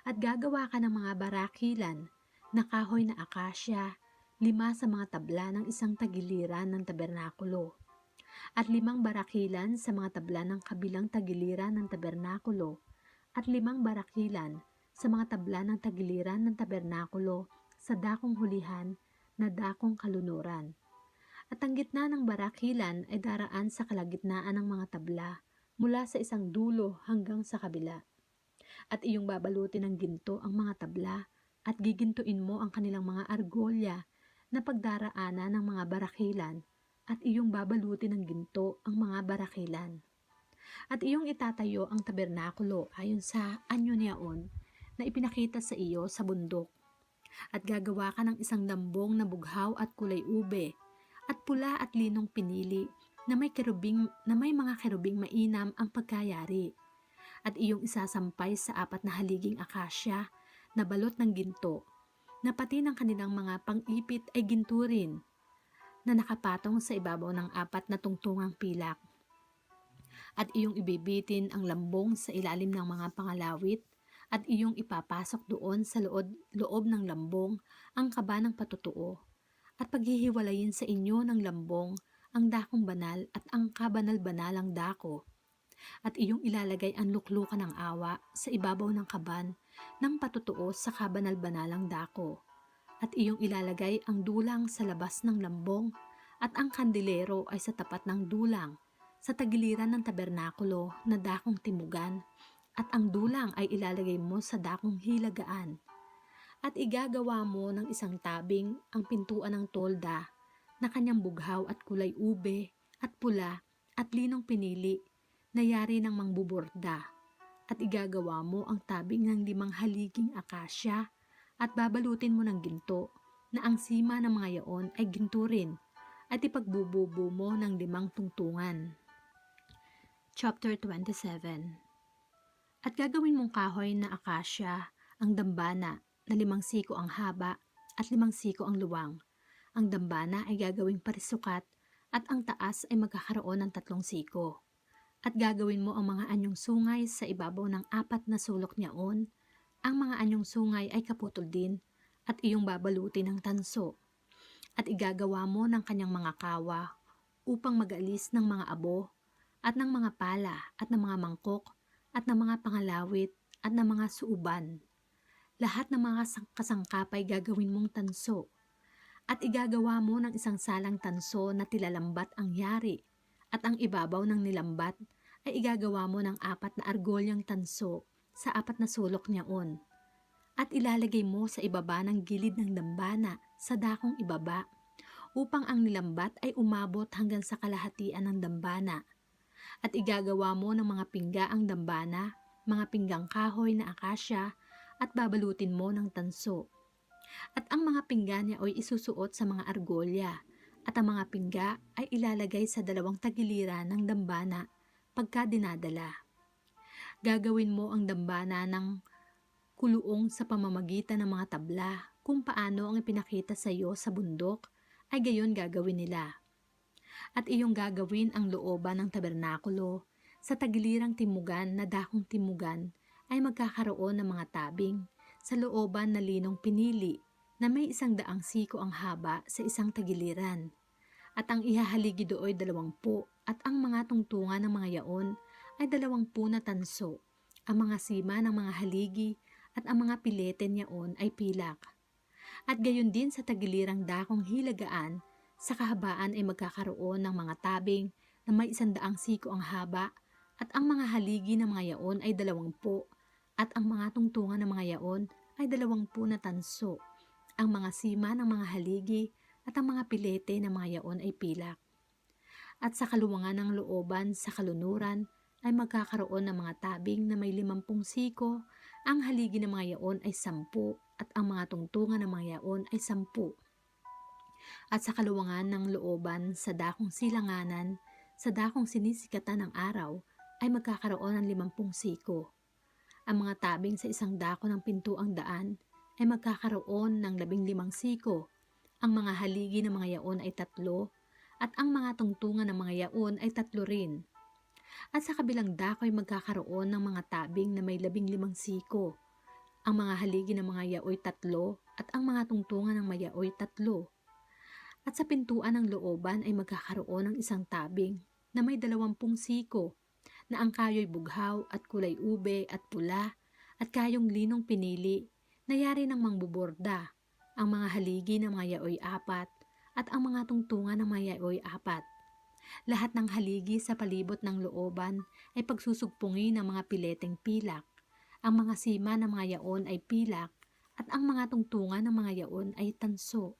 At gagawa ka ng mga barakilan na kahoy na akasya 5 sa mga tabla ng isang tagiliran ng tabernakulo, at 5 barakilan sa mga tabla ng kabilang tagiliran ng tabernakulo, at 5 barakilan sa mga tabla ng tagiliran ng tabernakulo sa dakong hulihan na dakong kalunuran. At ang gitna ng barakilan ay daraan sa kalagitnaan ng mga tabla mula sa isang dulo hanggang sa kabila. At iyong babalutin ng ginto ang mga tabla at gigintuin mo ang kanilang mga argolya na pagdaraanan ng mga barakilan at iyong babalutin ng ginto ang mga barakilan. At iyong itatayo ang tabernakulo ayon sa anyo niyaon na ipinakita sa iyo sa bundok. At gagawa ka ng isang dambong na bughaw at kulay ube at pula at linong pinili na may mga kerubing mainam ang pagkayari. At iyong isasampay sa 4 na haliging akasya na balot ng ginto, na pati ng kanilang mga pang-ipit ay ginto rin, na nakapatong sa ibabaw ng 4 na tungtungang pilak. At iyong ibibitin ang lambong sa ilalim ng mga pangalawit, at iyong ipapasok doon sa loob ng lambong ang kaba ng patutuo, at paghihiwalayin sa inyo ng lambong ang dakong banal at ang kabanal-banalang dako. At iyong ilalagay ang luklukan ng awa sa ibabaw ng kaban ng patutuo sa kabanal-banalang dako. At iyong ilalagay ang dulang sa labas ng lambong at ang kandilero ay sa tapat ng dulang sa tagiliran ng tabernakulo na dakong timugan, at ang dulang ay ilalagay mo sa dakong hilagaan. At igagawa mo ng isang tabing ang pintuan ng tolda na kanyang bughaw at kulay ube at pula at linong pinili na yari ng mangbuborda. At igagawa mo ang tabing ng 5 haliging akasya at babalutin mo ng ginto na ang sima ng mga yaon ay ginto rin, at ipagbububo mo ng 5 tungtungan. Chapter 27. At gagawin mong kahoy na akasya ang dambana na 5 siko ang haba at 5 siko ang luwang. Ang dambana ay gagawing parisukat at ang taas ay magkakaroon ng 3 siko. At gagawin mo ang mga anyong sungay sa ibabaw ng 4 na sulok niyaon. Ang mga anyong sungay ay kaputol din at iyong babalutin ng tanso. At igagawa mo ng kanyang mga kawa upang mag-alis ng mga abo at ng mga pala at ng mga mangkok at ng mga pangalawit at ng mga suuban. Lahat ng mga kasangkap ay gagawin mong tanso. At igagawa mo ng isang salang tanso na tilalambat ang yari, at ang ibabaw ng nilambat ay igagawa mo ng 4 na argolyang tanso sa 4 na sulok niyaon. At ilalagay mo sa ibaba ng gilid ng dambana sa dakong ibaba, upang ang nilambat ay umabot hanggang sa kalahatian ng dambana. At igagawa mo ng mga pingga ang dambana, mga pinggang kahoy na akasya, at babalutin mo ng tanso. At ang mga pingga niya ay isusuot sa mga argolya, at ang mga pingga ay ilalagay sa 2 tagiliran ng dambana pagka dinadala. Gagawin mo ang dambana ng kuluong sa pamamagitan ng mga tabla, kung paano ang ipinakita sa iyo sa bundok, ay gayon gagawin nila. At iyong gagawin ang looban ng tabernakulo sa tagilirang timugan na dakong timugan ay magkakaroon ng mga tabing sa looban na linong pinili na may 100 siko ang haba sa isang tagiliran. At ang ihahaligi dooy 20, at ang mga tungtungan ng mga yaon ay 20 na tanso. Ang mga sima ng mga haligi at ang mga pilete niyaon ay pilak. At gayon din sa tagilirang dakong hilagaan, sa kahabaan ay magkakaroon ng mga tabing na may 100 siko ang haba, at ang mga haligi ng mga yaon ay 20, at ang mga tungtungan ng mga yaon ay 20 na tanso. Ang mga sima ng mga haligi at ang mga pilete ng mga yaon ay pilak. At sa kaluwangan ng looban sa kalunuran ay magkakaroon ng mga tabing na may 50 siko, ang haligi ng mga yaon ay 10, at ang mga tungtungan ng mga yaon ay 10. At sa kaluwangan ng looban sa dakong silanganan, sa dakong sinisikatan ng araw, ay magkakaroon ng 50 siko. Ang mga tabing sa isang dako ng pintuang daan ay magkakaroon ng 15 siko. Ang mga haligi ng mga yaon ay 3, at ang mga tungtungan ng mga yaon ay 3 rin. At sa kabilang dako ay magkakaroon ng mga tabing na may 15 siko. Ang mga haligi ng mga yaoy 3, at ang mga tungtungan ng mga yaoy 3. At sa pintuan ng looban ay magkakaroon ng isang tabing na may 20 siko na ang kayo'y bughaw at kulay ube at pula at kayong linong pinili na yari ng mangbuborda, ang mga haligi ng mga yaoy apat at ang mga tungtungan ng mga yaoy apat. Lahat ng haligi sa palibot ng looban ay pagsusugpungin ng mga pileteng pilak. Ang mga sima ng mga yaon ay pilak at ang mga tungtungan ng mga yaon ay tanso.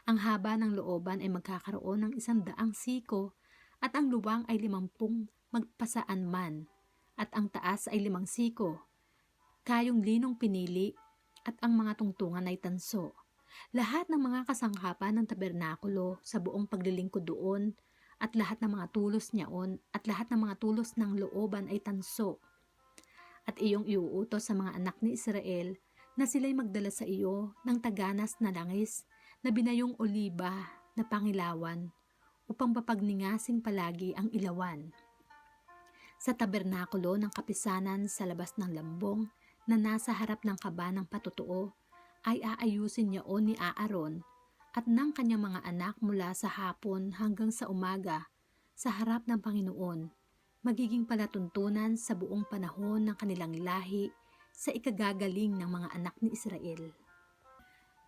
Ang haba ng looban ay magkakaroon ng 100 siko at ang luwang ay 50 magpasaan man at ang taas ay 5 siko. Kayong linong pinili at ang mga tungtungan ay tanso. Lahat ng mga kasangkapan ng tabernakulo sa buong paglilingkod doon at lahat ng mga tulos niyaon at lahat ng mga tulos ng looban ay tanso. At iyong iuutos sa mga anak ni Israel na sila'y magdala sa iyo ng taganas na langis na binayong oliba na pangilawan upang papagningasing palagi ang ilawan. Sa tabernakulo ng kapisanan sa labas ng lambong na nasa harap ng kaba ng patutuo ay aayusin niya ni Aaron at ng kanyang mga anak mula sa hapon hanggang sa umaga sa harap ng Panginoon, magiging palatuntunan sa buong panahon ng kanilang lahi sa ikagagaling ng mga anak ni Israel.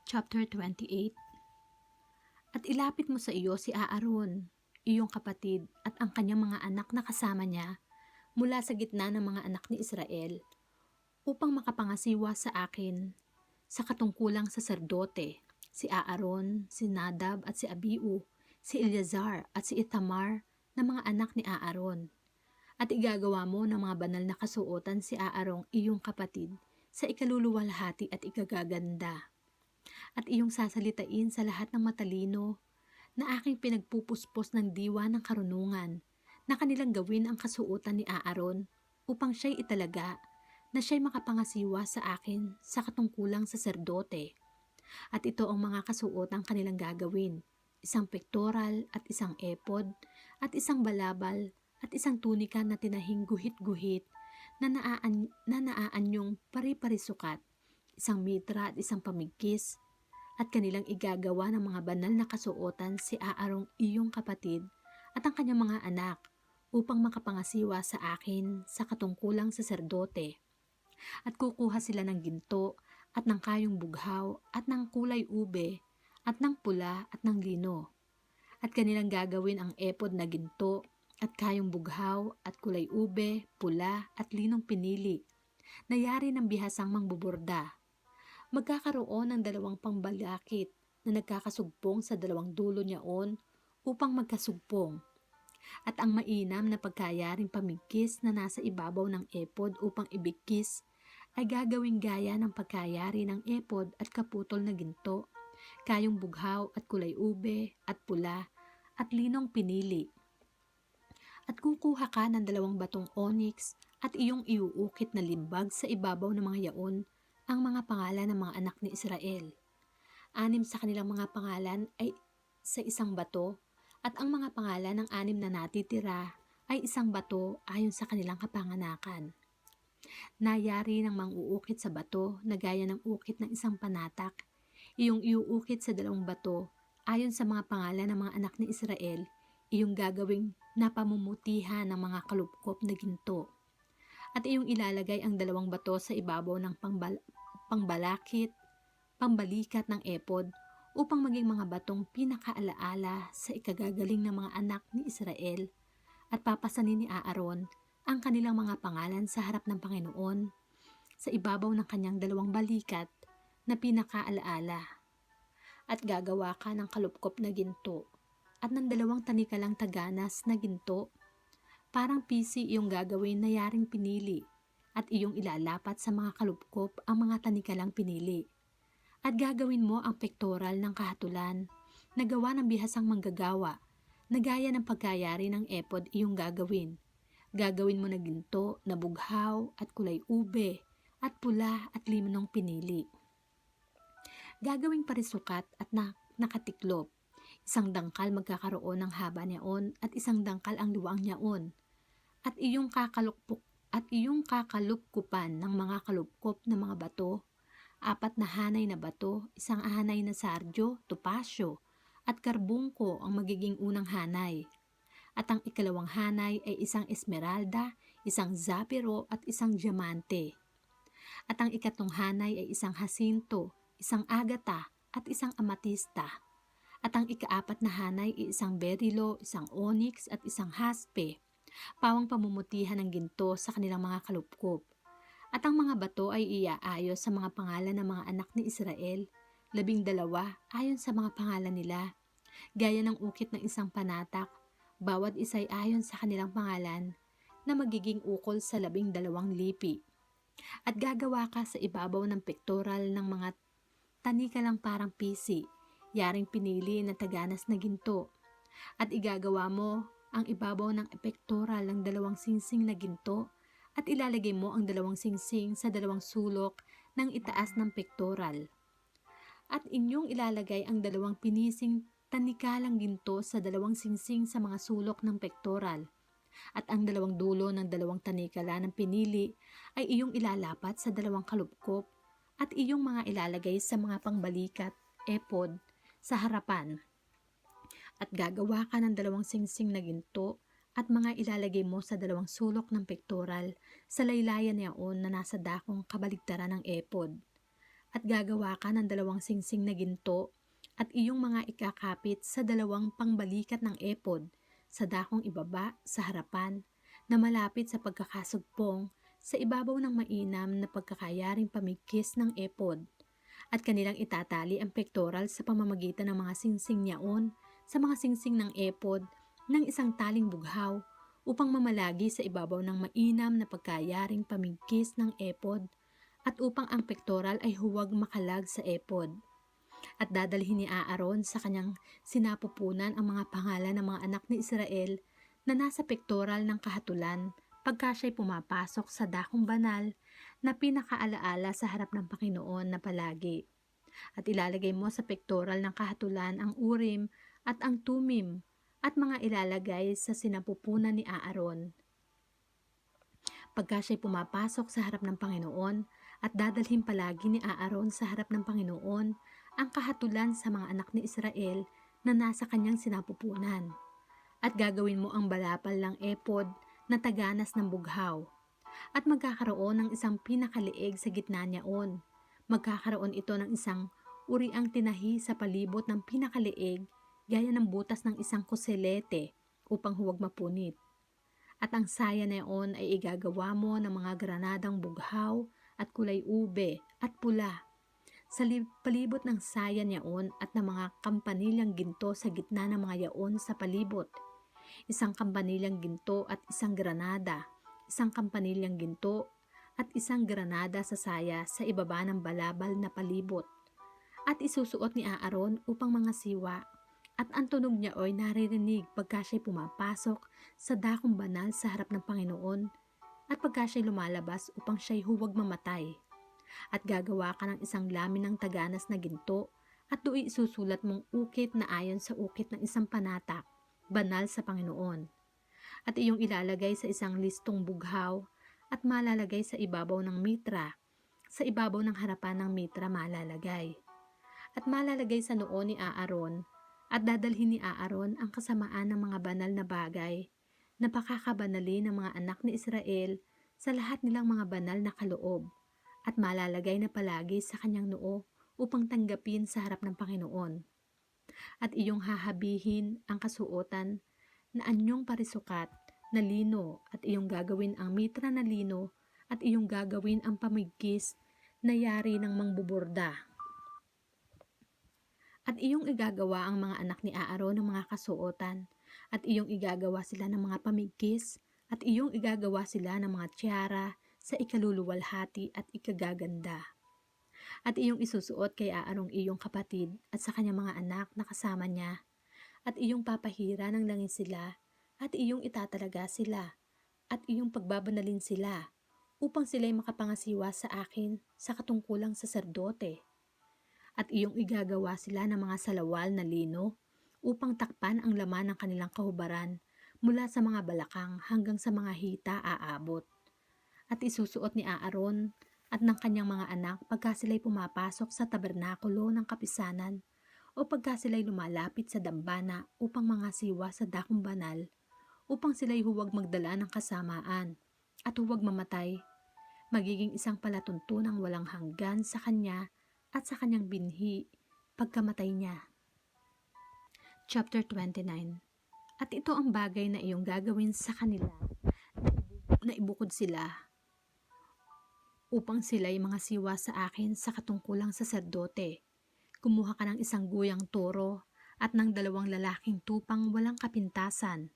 Chapter 28. At ilapit mo sa iyo si Aaron, iyong kapatid at ang kanyang mga anak na kasama niya mula sa gitna ng mga anak ni Israel upang makapangasiwa sa akin sa katungkulang saserdote, si Aaron, si Nadab at si Abiu, si Eleazar at si Itamar na mga anak ni Aaron. At igagawa mo ng mga banal na kasuotan si Aaron iyong kapatid sa ikaluluwalhati at ikagaganda. At iyong sasalitain sa lahat ng matalino na aking pinagpupuspos ng diwa ng karunungan na kanilang gawin ang kasuotan ni Aaron upang siya'y italaga na siya'y makapangasiwa sa akin sa katungkulang saserdote. At ito ang mga kasuotang kanilang gagawin, 1 pektoral at 1 epod at 1 balabal at 1 tunika na tinahing guhit-guhit na naaanyong pari-parisukat, 1 mitra at 1 pamigkis, at kanilang igagawa ng mga banal na kasuotan si Aaron iyong kapatid at ang kanyang mga anak upang makapangasiwa sa akin sa katungkulang saserdote. At kukuha sila ng ginto at ng kayong bughaw at ng kulay ube at ng pula at ng lino. At kanilang gagawin ang epod na ginto at kayong bughaw at kulay ube, pula at linong pinili na yari ng bihasang mangbuborda. Magkakaroon ng 2 pambalakit na nagkakasugpong sa 2 dulo niyaon upang magkasugpong. At ang mainam na pagkayaring pamigkis na nasa ibabaw ng epod upang ibigkis ay gagawing gaya ng pagkayari ng epod at kaputol na ginto, kayong bughaw at kulay ube at pula at linong pinili. At kukuha ka ng 2 batong onyx at iyong iuukit na limbag sa ibabaw ng mga yaon ang mga pangalan ng mga anak ni Israel. 6 sa kanilang mga pangalan ay sa 1 bato at ang mga pangalan ng 6 na natitira ay 1 bato ayon sa kanilang kapanganakan. Nayari ng mang-uukit sa bato na gaya ng ukit ng 1 panatak, iyong iuukit sa 2 bato ayon sa mga pangalan ng mga anak ni Israel, iyong gagawing napamumutihan ng mga kalupkop na ginto. At iyong ilalagay ang 2 bato sa ibabaw ng pambalikat ng epod upang maging mga batong pinakaalaala sa ikagagaling ng mga anak ni Israel at papasanin ni Aaron ang kanilang mga pangalan sa harap ng Panginoon sa ibabaw ng kanyang 2 balikat na pinakaalaala. At gagawa ka ng kalupkop na ginto at ng 2 tanikalang taganas na ginto. Parang pisi iyong gagawin na yaring pinili at iyong ilalapat sa mga kalupkop ang mga tanikalang pinili. At gagawin mo ang pektoral ng kahatulan na gawa ng bihasang manggagawa na gaya ng pagkayari ng epod iyong gagawin. Gagawin mo na ginto na bughaw at kulay ube at pula at linong pinili. Gagawing parisukat at nakatiklop. 1 dangkal magkakaroon ng haba niyaon at 1 dangkal ang luwang niyaon. At iyong kakalupkupan ng mga kalupkop na mga bato, 4 na hanay na bato, 1 hanay na sardyo, topasyo, at karbungko ang magiging unang hanay. At ang ikalawang hanay ay isang esmeralda, isang zapiro at isang diamante. At ang ikatlong hanay ay isang hasinto, isang agata at isang amatista. At ang ikaapat na hanay ay isang berilo, isang onyx at isang haspe, pawang pamumutihan ng ginto sa kanilang mga kalupkop. At ang mga bato ay iaayos sa mga pangalan ng mga anak ni Israel, 12 ayon sa mga pangalan nila, gaya ng ukit ng isang panatak, bawat isa'y ayon sa kanilang pangalan, na magiging ukol sa 12 lipi. At gagawa ka sa ibabaw ng pektoral ng mga tanikalang parang pisi, yaring pinili na taganas na ginto. At igagawa mo ang ibabaw ng pektoral ng 2 singsing na ginto at ilalagay mo ang 2 singsing sa 2 sulok ng itaas ng pektoral. At inyong ilalagay ang 2 pinising tanikalang ginto sa 2 singsing sa mga sulok ng pektoral. At ang 2 dulo ng 2 tanikala ng pinili ay iyong ilalapat sa 2 kalupkop at iyong mga ilalagay sa mga pangbalikat, epod, sa harapan. At gagawa ka ng 2 singsing na ginto at mga ilalagay mo sa 2 sulok ng pektoral sa laylayan niyaon na nasa dakong kabaligtaran ng epod. At gagawa ka ng 2 singsing na ginto at iyong mga ikakapit sa 2 pangbalikat ng epod sa dakong ibaba sa harapan na malapit sa pagkakasugpong sa ibabaw ng mainam na pagkakayaring pamigkis ng epod. At kanilang itatali ang pektoral sa pamamagitan ng mga singsing niyaon sa mga singsing ng epod ng isang taling bughaw upang mamalagi sa ibabaw ng mainam na pagkayaring pamigkis ng epod at upang ang pektoral ay huwag makalag sa epod. At dadalhin ni Aaron sa kanyang sinapupunan ang mga pangalan ng mga anak ni Israel na nasa pektoral ng kahatulan pagka siya'y pumapasok sa dakong banal na pinakaalaala sa harap ng Panginoon na palagi. At ilalagay mo sa pektoral ng kahatulan ang Urim at ang Tumim at mga ilalagay sa sinapupunan ni Aaron. Pagka siya'y pumapasok sa harap ng Panginoon at dadalhin palagi ni Aaron sa harap ng Panginoon ang kahatulan sa mga anak ni Israel na nasa kanyang sinapupunan. At gagawin mo ang balapal ng epod na taganas ng bughaw. At magkakaroon ng isang pinakaliig sa gitna niyaon. Magkakaroon ito ng isang uriang tinahi sa palibot ng pinakaliig gaya ng butas ng isang kuselete upang huwag mapunit. At ang saya niyaon ay igagawa mo ng mga granadang bughaw at kulay ube at pula. Sa palibot ng saya niyaon at ng mga kampanilyang ginto sa gitna ng mga yaon sa palibot. Isang kampanilyang ginto at isang granada, isang kampanilyang ginto at isang granada sa saya sa ibaba ng balabal na palibot. At isusuot ni Aaron upang mga siwa, at ang tunog niya ay naririnig pagka siya'y pumapasok sa dakong banal sa harap ng Panginoon at pagka siya'y lumalabas upang siya'y huwag mamatay. At gagawa ka ng isang lamin ng taganas na ginto at do'y isusulat mong ukit na ayon sa ukit ng isang panatak, banal sa Panginoon. At iyong ilalagay sa isang listong bughaw at malalagay sa ibabaw ng mitra, sa ibabaw ng harapan ng mitra malalagay. At malalagay sa noo ni Aaron at dadalhin ni Aaron ang kasamaan ng mga banal na bagay na pakakabanali ng mga anak ni Israel sa lahat nilang mga banal na kaloob at malalagay na palagi sa kanyang noo upang tanggapin sa harap ng Panginoon. At iyong hahabihin ang kasuotan na anyong parisukat na lino at iyong gagawin ang mitra na lino at iyong gagawin ang pamigkis na yari ng mangbuborda. At iyong igagawa ang mga anak ni Aaron ng mga kasuotan at iyong igagawa sila ng mga pamigkis at iyong igagawa sila ng mga tiara sa ikaluluwalhati at ikagaganda. At iyong isusuot kay Aaron iyong kapatid at sa kanyang mga anak na kasama niya, at iyong papahira ng langis sila, at iyong itatalaga sila, at iyong pagbabanalin sila, upang sila'y makapangasiwa sa akin sa katungkulang saserdote. At iyong igagawa sila ng mga salawal na lino, upang takpan ang laman ng kanilang kahubaran, mula sa mga balakang hanggang sa mga hita aabot. At isusuot ni Aaron at ng kanyang mga anak pagka sila'y pumapasok sa tabernakulo ng kapisanan o pagka sila'y lumalapit sa dambana upang mangasiwa sa dakong banal, upang sila'y huwag magdala ng kasamaan at huwag mamatay, magiging isang palatuntunang walang hanggan sa kanya at sa kanyang binhi pagkamatay niya. Chapter 29. At ito ang bagay na iyong gagawin sa kanila na ibukod sila upang sila'y mga siwa sa akin sa katungkulang saserdote. Kumuha ka ng isang guyang toro at ng 2 lalaking tupang walang kapintasan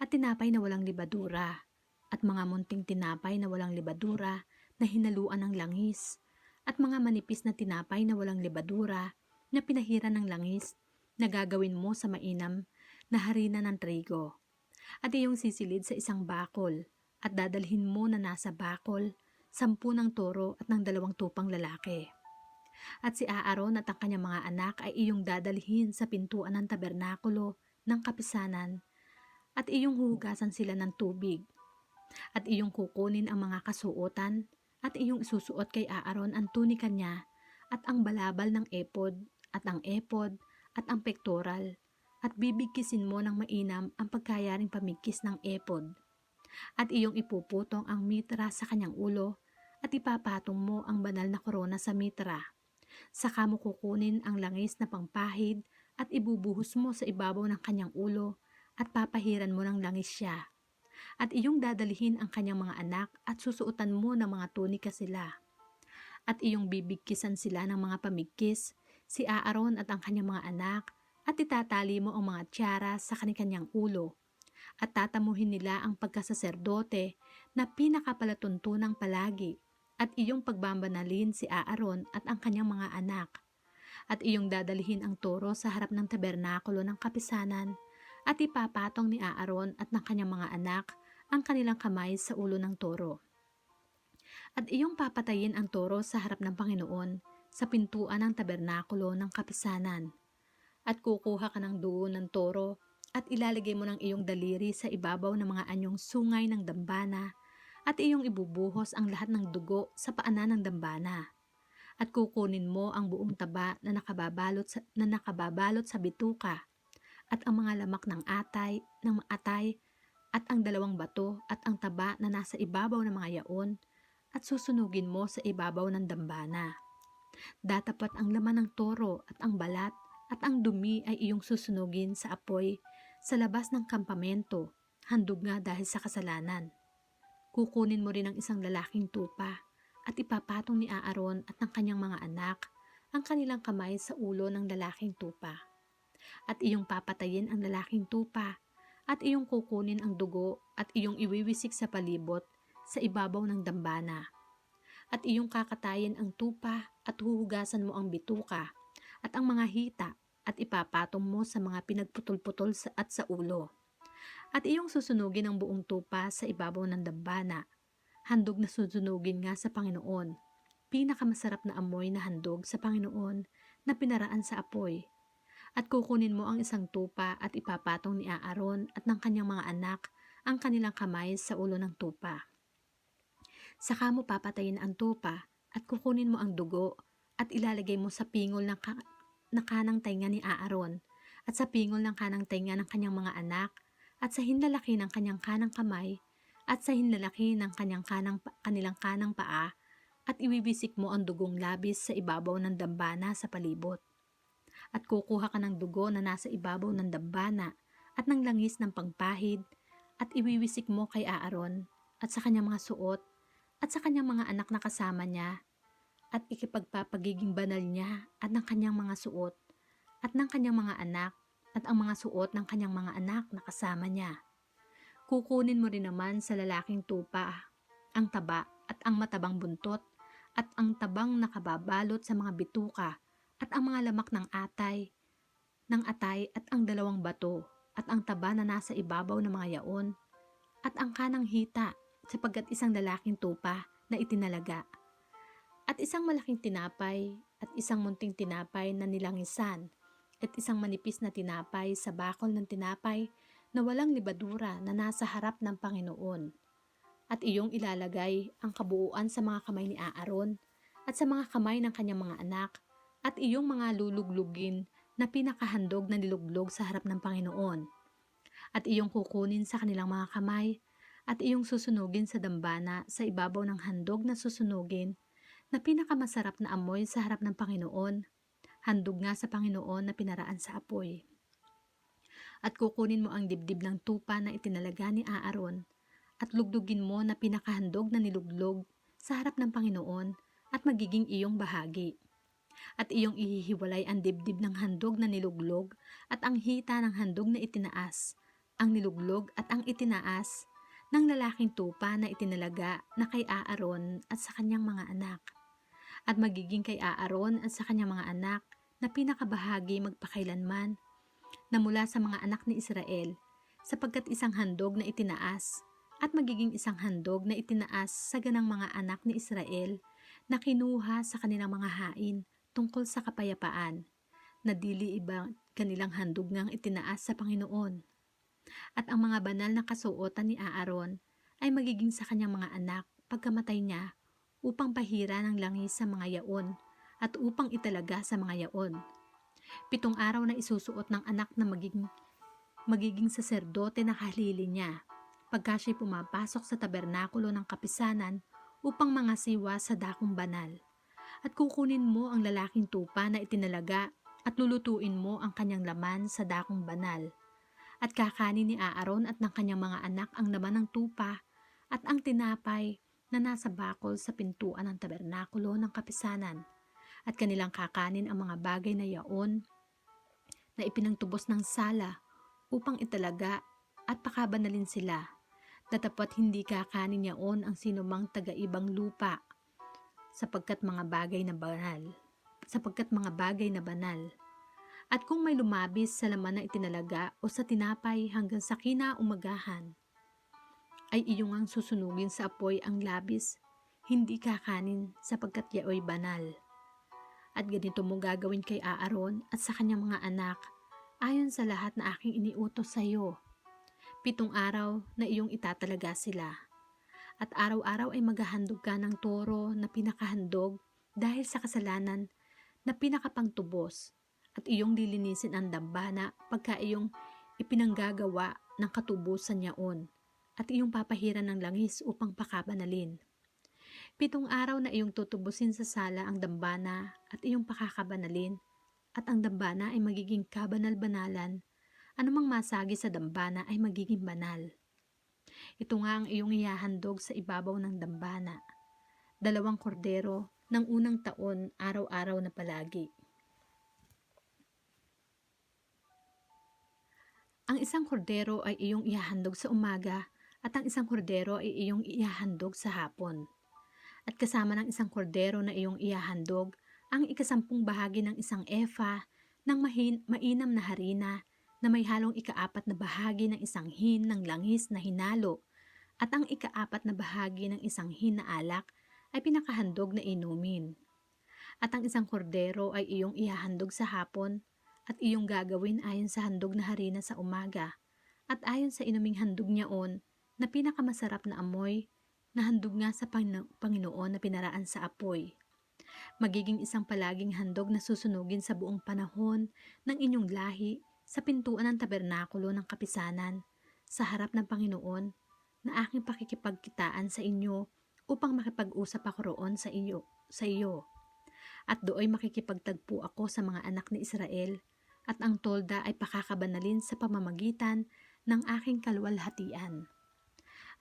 at tinapay na walang libadura at mga munting tinapay na walang libadura na hinaluan ng langis at mga manipis na tinapay na walang libadura na pinahiran ng langis na gagawin mo sa mainam na harina ng trigo. At iyong sisilid sa isang bakol at dadalhin mo na nasa bakol 10 ng toro at ng 2 tupang lalaki. At si Aaron at ang kanyang mga anak ay iyong dadalhin sa pintuan ng tabernakulo ng kapisanan at iyong huhugasan sila ng tubig. At iyong kukunin ang mga kasuotan at iyong isusuot kay Aaron ang tunika niya at ang balabal ng epod at ang epod at ang pektoral at bibigkisin mo ng mainam ang pagkayaring pamigkis ng epod. At iyong ipuputong ang mitra sa kanyang ulo at ipapatong mo ang banal na korona sa mitra. Saka mo kukunin ang langis na pangpahid at ibubuhos mo sa ibabaw ng kanyang ulo at papahiran mo ng langis siya. At iyong dadalhin ang kanyang mga anak at susuotan mo ng mga tunika sila. At iyong bibigkisan sila ng mga pamigkis, si Aaron at ang kanyang mga anak, at itatali mo ang mga tiyara sa kanyang ulo. At tatamuhin nila ang pagkasaserdote na pinakapalatuntunang palagi. At iyong pagbabanalin si Aaron at ang kanyang mga anak. At iyong dadalhin ang toro sa harap ng tabernakulo ng kapisanan at ipapatong ni Aaron at ng kanyang mga anak ang kanilang kamay sa ulo ng toro. At iyong papatayin ang toro sa harap ng Panginoon sa pintuan ng tabernakulo ng kapisanan. At kukuha ka ng dugo ng toro at ilalagay mo ng iyong daliri sa ibabaw ng mga anyong sungay ng dambana at iyong ibubuhos ang lahat ng dugo sa paanan ng dambana. At kukunin mo ang buong taba na nakababalot sa bituka at ang mga lamak ng atay at ang 2 bato at ang taba na nasa ibabaw ng mga yaon at susunugin mo sa ibabaw ng dambana. Datapat ang laman ng toro at ang balat at ang dumi ay iyong susunugin sa apoy sa labas ng kampamento, handog nga dahil sa kasalanan. Kukunin mo rin ang isang lalaking tupa at ipapatong ni Aaron at ng kanyang mga anak ang kanilang kamay sa ulo ng lalaking tupa. At iyong papatayin ang lalaking tupa at iyong kukunin ang dugo at iyong iwiwisik sa palibot sa ibabaw ng dambana. At iyong kakatayin ang tupa at huhugasan mo ang bituka at ang mga hita at ipapatong mo sa mga pinagputol-putol at sa ulo. At iyong susunugin ang buong tupa sa ibabaw ng dambana, handog na susunugin nga sa Panginoon, pinakamasarap na amoy na handog sa Panginoon na pinaraan sa apoy. At kukunin mo ang isang tupa at ipapatong ni Aaron at ng kanyang mga anak ang kanilang kamay sa ulo ng tupa. Saka mo papatayin ang tupa at kukunin mo ang dugo at ilalagay mo sa pingol na kanang tainga ni Aaron at sa pingol ng kanang tainga ng kanyang mga anak at sa hinlalaki ng kanyang kanang kamay at sa hinlalaki ng kanilang kanang paa at iwibisik mo ang dugong labis sa ibabaw ng dambana sa palibot. At kukuha ka ng dugo na nasa ibabaw ng dambana at ng langis ng pangpahid at iwiwisik mo kay Aaron at sa kanyang mga suot at sa kanyang mga anak na kasama niya at ikipagpapagiging banal niya at ng kanyang mga suot at ng kanyang mga anak at ang mga suot ng kanyang mga anak na kasama niya. Kukunin mo rin naman sa lalaking tupa ang taba at ang matabang buntot at ang tabang nakababalot sa mga bituka at ang mga lamak ng atay at ang 2 bato at ang taba na nasa ibabaw ng mga yaon at ang kanang hita sapagkat isang lalaking tupa na itinalaga at isang malaking tinapay at isang munting tinapay na nilangisan at isang manipis na tinapay sa bakol ng tinapay na walang libadura na nasa harap ng Panginoon. At iyong ilalagay ang kabuuan sa mga kamay ni Aaron at sa mga kamay ng kanyang mga anak at iyong mga luluglugin na pinakahandog na niluglog sa harap ng Panginoon, at iyong kukunin sa kanilang mga kamay, at iyong susunugin sa dambana sa ibabaw ng handog na susunugin na pinakamasarap na amoy sa harap ng Panginoon, handog nga sa Panginoon na pinaraan sa apoy. At kukunin mo ang dibdib ng tupa na itinalaga ni Aaron, at lugdugin mo na pinakahandog na niluglog sa harap ng Panginoon, at magiging iyong bahagi. At iyong ihihiwalay ang dibdib ng handog na niluglog at ang hita ng handog na itinaas, ang niluglog at ang itinaas ng lalaking tupa na itinalaga na kay Aaron at sa kanyang mga anak. At magiging kay Aaron at sa kanyang mga anak na pinakabahagi magpakailanman na mula sa mga anak ni Israel, sapagkat isang handog na itinaas at magiging isang handog na itinaas sa ganang mga anak ni Israel na kinuha sa kanilang mga hain tungkol sa kapayapaan, na dili iba kanilang handog ngang itinaas sa Panginoon. At ang mga banal na kasuotan ni Aaron ay magiging sa kanyang mga anak pagkamatay niya, upang pahira ng langis sa mga yaon at upang italaga sa mga yaon. 7 araw na isusuot ng anak na magiging saserdote na kahalili niya, pagka siya'y pumapasok sa tabernakulo ng kapisanan upang mangasiwa sa dakong banal. At kukunin mo ang lalaking tupa na itinalaga at lulutuin mo ang kanyang laman sa dakong banal. At kakanin ni Aaron at ng kanyang mga anak ang laman ng tupa at ang tinapay na nasa bakol sa pintuan ng tabernakulo ng kapisanan. At kanilang kakanin ang mga bagay na yaon na ipinangtubos ng sala upang italaga at pakabanalin sila. Datapwat hindi kakanin yaon ang sinumang taga-ibang lupa, sapagkat mga bagay na banal. At kung may lumabis sa laman na itinalaga o sa tinapay hanggang sa kinaumagahan, ay iyong ang susunugin sa apoy ang labis, hindi kakanin sapagkat yaoy banal. At ganito mo gagawin kay Aaron at sa kanyang mga anak, ayon sa lahat na aking iniutos sa iyo. 7 araw na iyong itatalaga sila. At araw-araw ay maghahandog ka ng toro na pinakahandog dahil sa kasalanan na pinakapangtubos, at iyong lilinisin ang dambana pagka iyong ipinanggagawa ng katubusan niyaon, at iyong papahiran ng langis upang pakabanalin. 7 araw na iyong tutubusin sa sala ang dambana at iyong pakakabanalin, at ang dambana ay magiging kabanal-banalan. Anumang masagi sa dambana ay magiging banal. Ito nga ang iyong ihahandog sa ibabaw ng dambana, 2 kordero ng unang taon, araw-araw na palagi. Ang 1 kordero ay iyong ihahandog sa umaga, at ang 1 kordero ay iyong ihahandog sa hapon. At kasama ng 1 kordero na iyong ihahandog, ang 10 bahagi ng 1 efa ng mainam na harina na may halong 4 na bahagi ng 1 hin ng langis na hinalo, at ang 4 na bahagi ng 1 hin na alak ay pinakahandog na inumin. At ang 1 kordero ay iyong ihahandog sa hapon, at iyong gagawin ayon sa handog na harina sa umaga, at ayon sa inuming handog niyaon na pinakamasarap na amoy, na handog nga sa Panginoon na pinaraan sa apoy. Magiging isang palaging handog na susunugin sa buong panahon ng inyong lahi sa pintuan ng tabernakulo ng kapisanan, sa harap ng Panginoon, na aking pakikipagkitaan sa inyo upang makipag-usap ako roon sa iyo. At dooy makikipagtagpo ako sa mga anak ni Israel, at ang tolda ay pakakabanalin sa pamamagitan ng aking kaluwalhatian.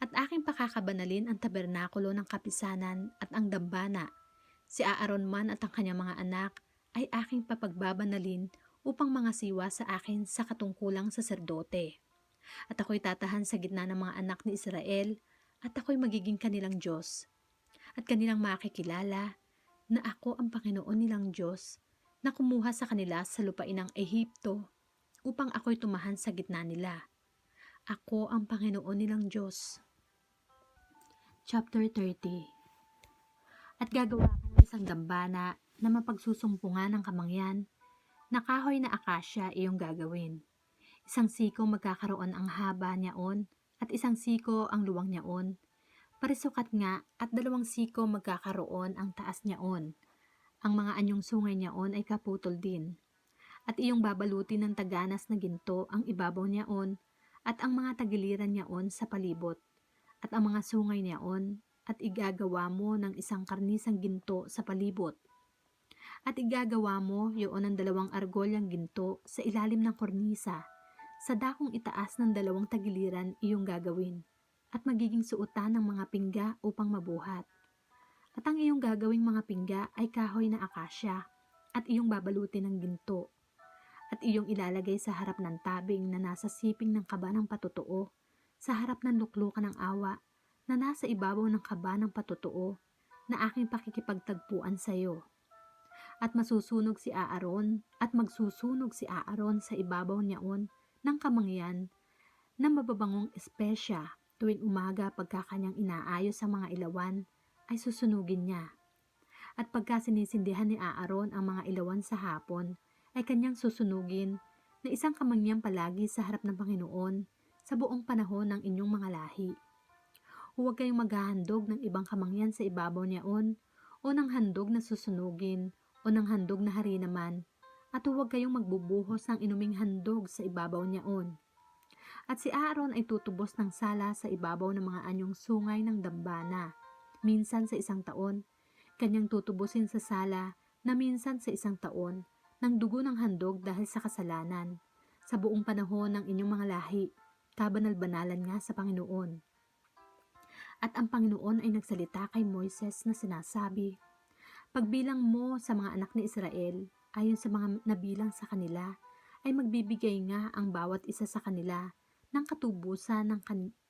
At aking pakakabanalin ang tabernakulo ng kapisanan at ang dambana. Si Aaron man at ang kanyang mga anak ay aking papagbabanalin upang mangasiwa sa akin sa katungkulang saserdote. At ako'y tatahan sa gitna ng mga anak ni Israel, at ako'y magiging kanilang Diyos. At kanilang makikilala na ako ang Panginoon nilang Diyos, na kumuha sa kanila sa lupain ng Ehipto, upang ako'y tumahan sa gitna nila. Ako ang Panginoon nilang Diyos. Chapter 30. At gagawa ka ng isang dambana na mapagsusumpungan ng kamangyan, na kahoy na akasya iyong gagawin. 1 siko magkakaroon ang haba niyaon, at 1 siko ang luwang niyaon. Parisukat nga, at 2 siko magkakaroon ang taas niyaon. Ang mga anyong sungay niyaon ay kaputol din. At iyong babalutin ng taganas na ginto ang ibabaw niyaon at ang mga tagiliran niyaon sa palibot at ang mga sungay niyaon at igagawa mo ng isang karnisang ginto sa palibot. At igagawa mo yun ng 2 argolyang ginto sa ilalim ng kornisa. Sa dakong itaas ng 2 tagiliran iyong gagawin at magiging suotan ng mga pingga upang mabuhat. At ang iyong gagawing mga pingga ay kahoy na akasya at iyong babalutin ng ginto. At iyong ilalagay sa harap ng tabing na nasa siping ng kaba ng patotoo, sa harap ng luklukan ng awa na nasa ibabaw ng kaba ng patotoo na aking pakikipagtagpuan sa iyo. At magsusunog si Aaron sa ibabaw niyaon ng kamangyan na mababangong espesya tuwing umaga pagka kanyang inaayos ang mga ilawan ay susunugin niya. At pagka sinisindihan ni Aaron ang mga ilawan sa hapon, ay kanyang susunugin na isang kamangyang palagi sa harap ng Panginoon sa buong panahon ng inyong mga lahi. Huwag kayong maghahandog ng ibang kamangyan sa ibabaw niyaon o ng handog na susunugin o ng handog na hari naman, at huwag kayong magbubuhos ng inuming handog sa ibabaw niyaon. At si Aaron ay tutubos ng sala sa ibabaw ng mga anyong sungay ng dambana, minsan sa 1 taon, kanyang tutubusin sa sala na minsan sa 1 taon, ng dugo ng handog dahil sa kasalanan, sa buong panahon ng inyong mga lahi, kabanal-banalan nga sa Panginoon. At ang Panginoon ay nagsalita kay Moises na sinasabi, pagbilang mo sa mga anak ni Israel, ayon sa mga nabilang sa kanila, ay magbibigay nga ang bawat isa sa kanila ng katubusan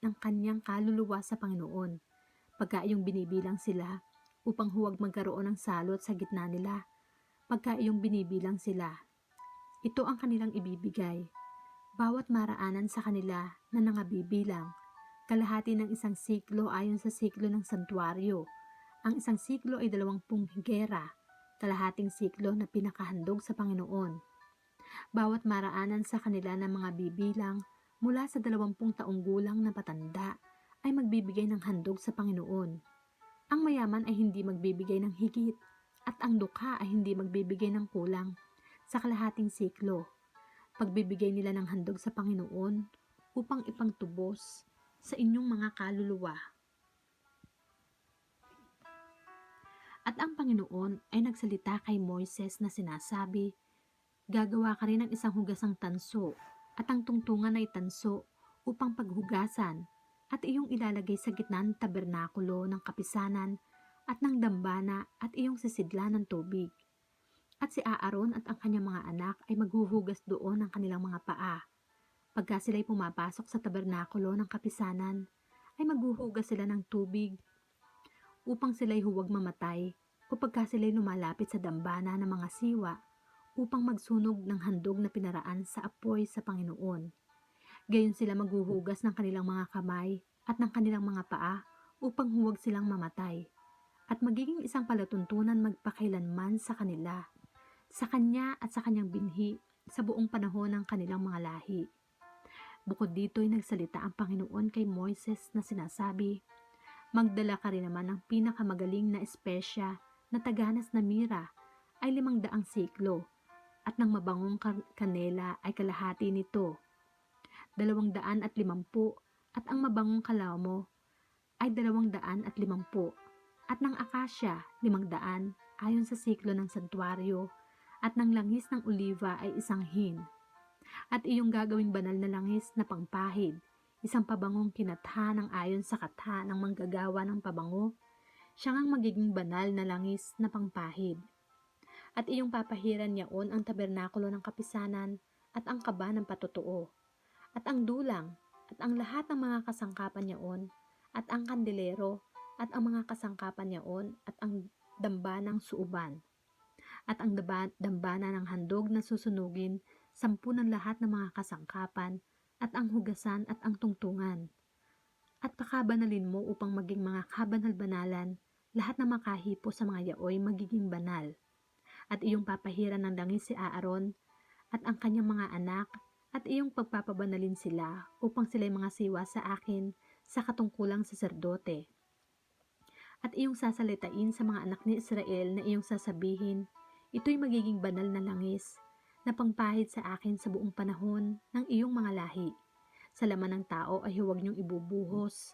ng kanyang kaluluwa sa Panginoon, pagka iyong binibilang sila, upang huwag magkaroon ng salot sa gitna nila. Pagka iyong binibilang sila, ito ang kanilang ibibigay, bawat maraanan sa kanila na nangabibilang, kalahati ng 1 siklo ayon sa siklo ng santuario. Ang 1 siklo ay 20 higera, kalahating siklo na pinakahandog sa Panginoon. Bawat maraanan sa kanila ng mga bibilang mula sa 20 taong gulang na patanda ay magbibigay ng handog sa Panginoon. Ang mayaman ay hindi magbibigay ng higit, at ang dukha ay hindi magbibigay ng kulang sa kalahating siklo. Pagbibigay nila ng handog sa Panginoon upang ipangtubos sa inyong mga kaluluwa. At ang Panginoon ay nagsalita kay Moises na sinasabi, gagawa ka rin ng isang hugasang tanso, at ang tungtungan ay tanso upang paghugasan, at iyong ilalagay sa gitna ng tabernakulo ng kapisanan at ng dambana at iyong sisidlan ng tubig. At si Aaron at ang kanyang mga anak ay maghuhugas doon ng kanilang mga paa. Pagka sila'y pumapasok sa tabernakulo ng kapisanan, ay maghuhugas sila ng tubig upang sila'y huwag mamatay, o pagka sila'y lumalapit sa dambana ng mga siwa upang magsunog ng handog na pinaraan sa apoy sa Panginoon. Gayon sila maghuhugas ng kanilang mga kamay at ng kanilang mga paa upang huwag silang mamatay. At magiging isang palatuntunan magpakailanman sa kanila, sa kanya at sa kanyang binhi, sa buong panahon ng kanilang mga lahi. Bukod dito ay nagsalita ang Panginoon kay Moises na sinasabi, magdala ka rin naman ng pinakamagaling na espesya na taganas na mira ay 500 siklo, at ng mabangong kanela ay kalahati nito, 250, at ang mabangong kalamo ay 250, at ng akasya 500 ayon sa siklo ng santuario, at ng langis ng oliva ay 1 hin. At iyong gagawing banal na langis na pangpahid, isang pabangong kinatha ng ayon sa katha ng manggagawa ng pabango, siya ngang magiging banal na langis na pangpahid. At iyong papahiran niyaon ang tabernakulo ng kapisanan at ang kaba ng patotoo, at ang dulang, at ang lahat ng mga kasangkapan niyaon, at ang kandelero, at ang mga kasangkapan niyaon, at ang dambanang suuban, at ang dambana ng handog na susunugin, 10 ng lahat ng mga kasangkapan, at ang hugasan at ang tungtungan. At pakabanalin mo upang maging mga kabanal-banalan, lahat ng makahipo sa mga yaoy magiging banal. At iyong papahiran ng langis si Aaron at ang kanyang mga anak, at iyong pagpapabanalin sila upang sila'y mga siwa sa akin sa katungkulang saserdote. At iyong sasalitain sa mga anak ni Israel na iyong sasabihin, ito'y magiging banal na langis na pangpahid sa akin sa buong panahon ng iyong mga lahi. Sa laman ng tao ay huwag niyong ibubuhos,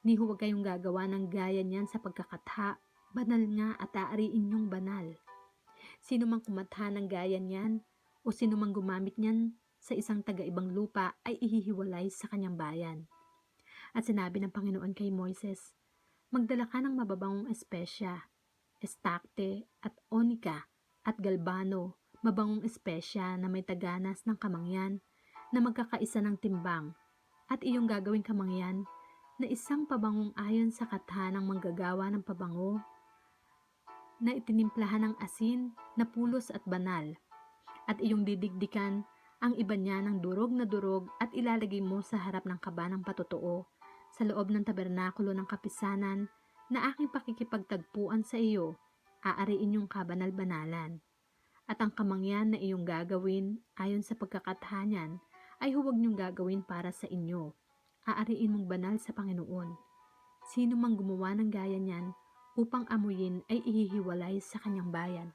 ni huwag kayong gagawa ng gaya niyan sa pagkakatha, banal nga at aariin niyong banal. Sino mang kumatha ng gaya niyan o sino mang gumamit niyan sa isang taga-ibang lupa ay ihihiwalay sa kanyang bayan. At sinabi ng Panginoon kay Moises, magdala ka ng mababangong espesya, estakte at onika at galbano, mabangong espesya na may taganas ng kamangyan na magkakaisa ng timbang, at iyong gagawing kamangyan na isang pabangong ayon sa katha ng manggagawa ng pabango na itinimplahan ng asin na pulos at banal, at iyong didikdikan ang iba niya ng durog na durog at ilalagay mo sa harap ng kaba ng patotoo sa loob ng tabernakulo ng kapisanan na aking pakikipagtagpuan sa iyo, aariin yung kabanal-banalan. At ang kamangyan na iyong gagawin ayon sa pagkakatha niyan ay huwag niyong gagawin para sa inyo, aariin mong banal sa Panginoon. Sino mang gumawa ng gaya niyan upang amuyin ay ihihiwalay sa kanyang bayan.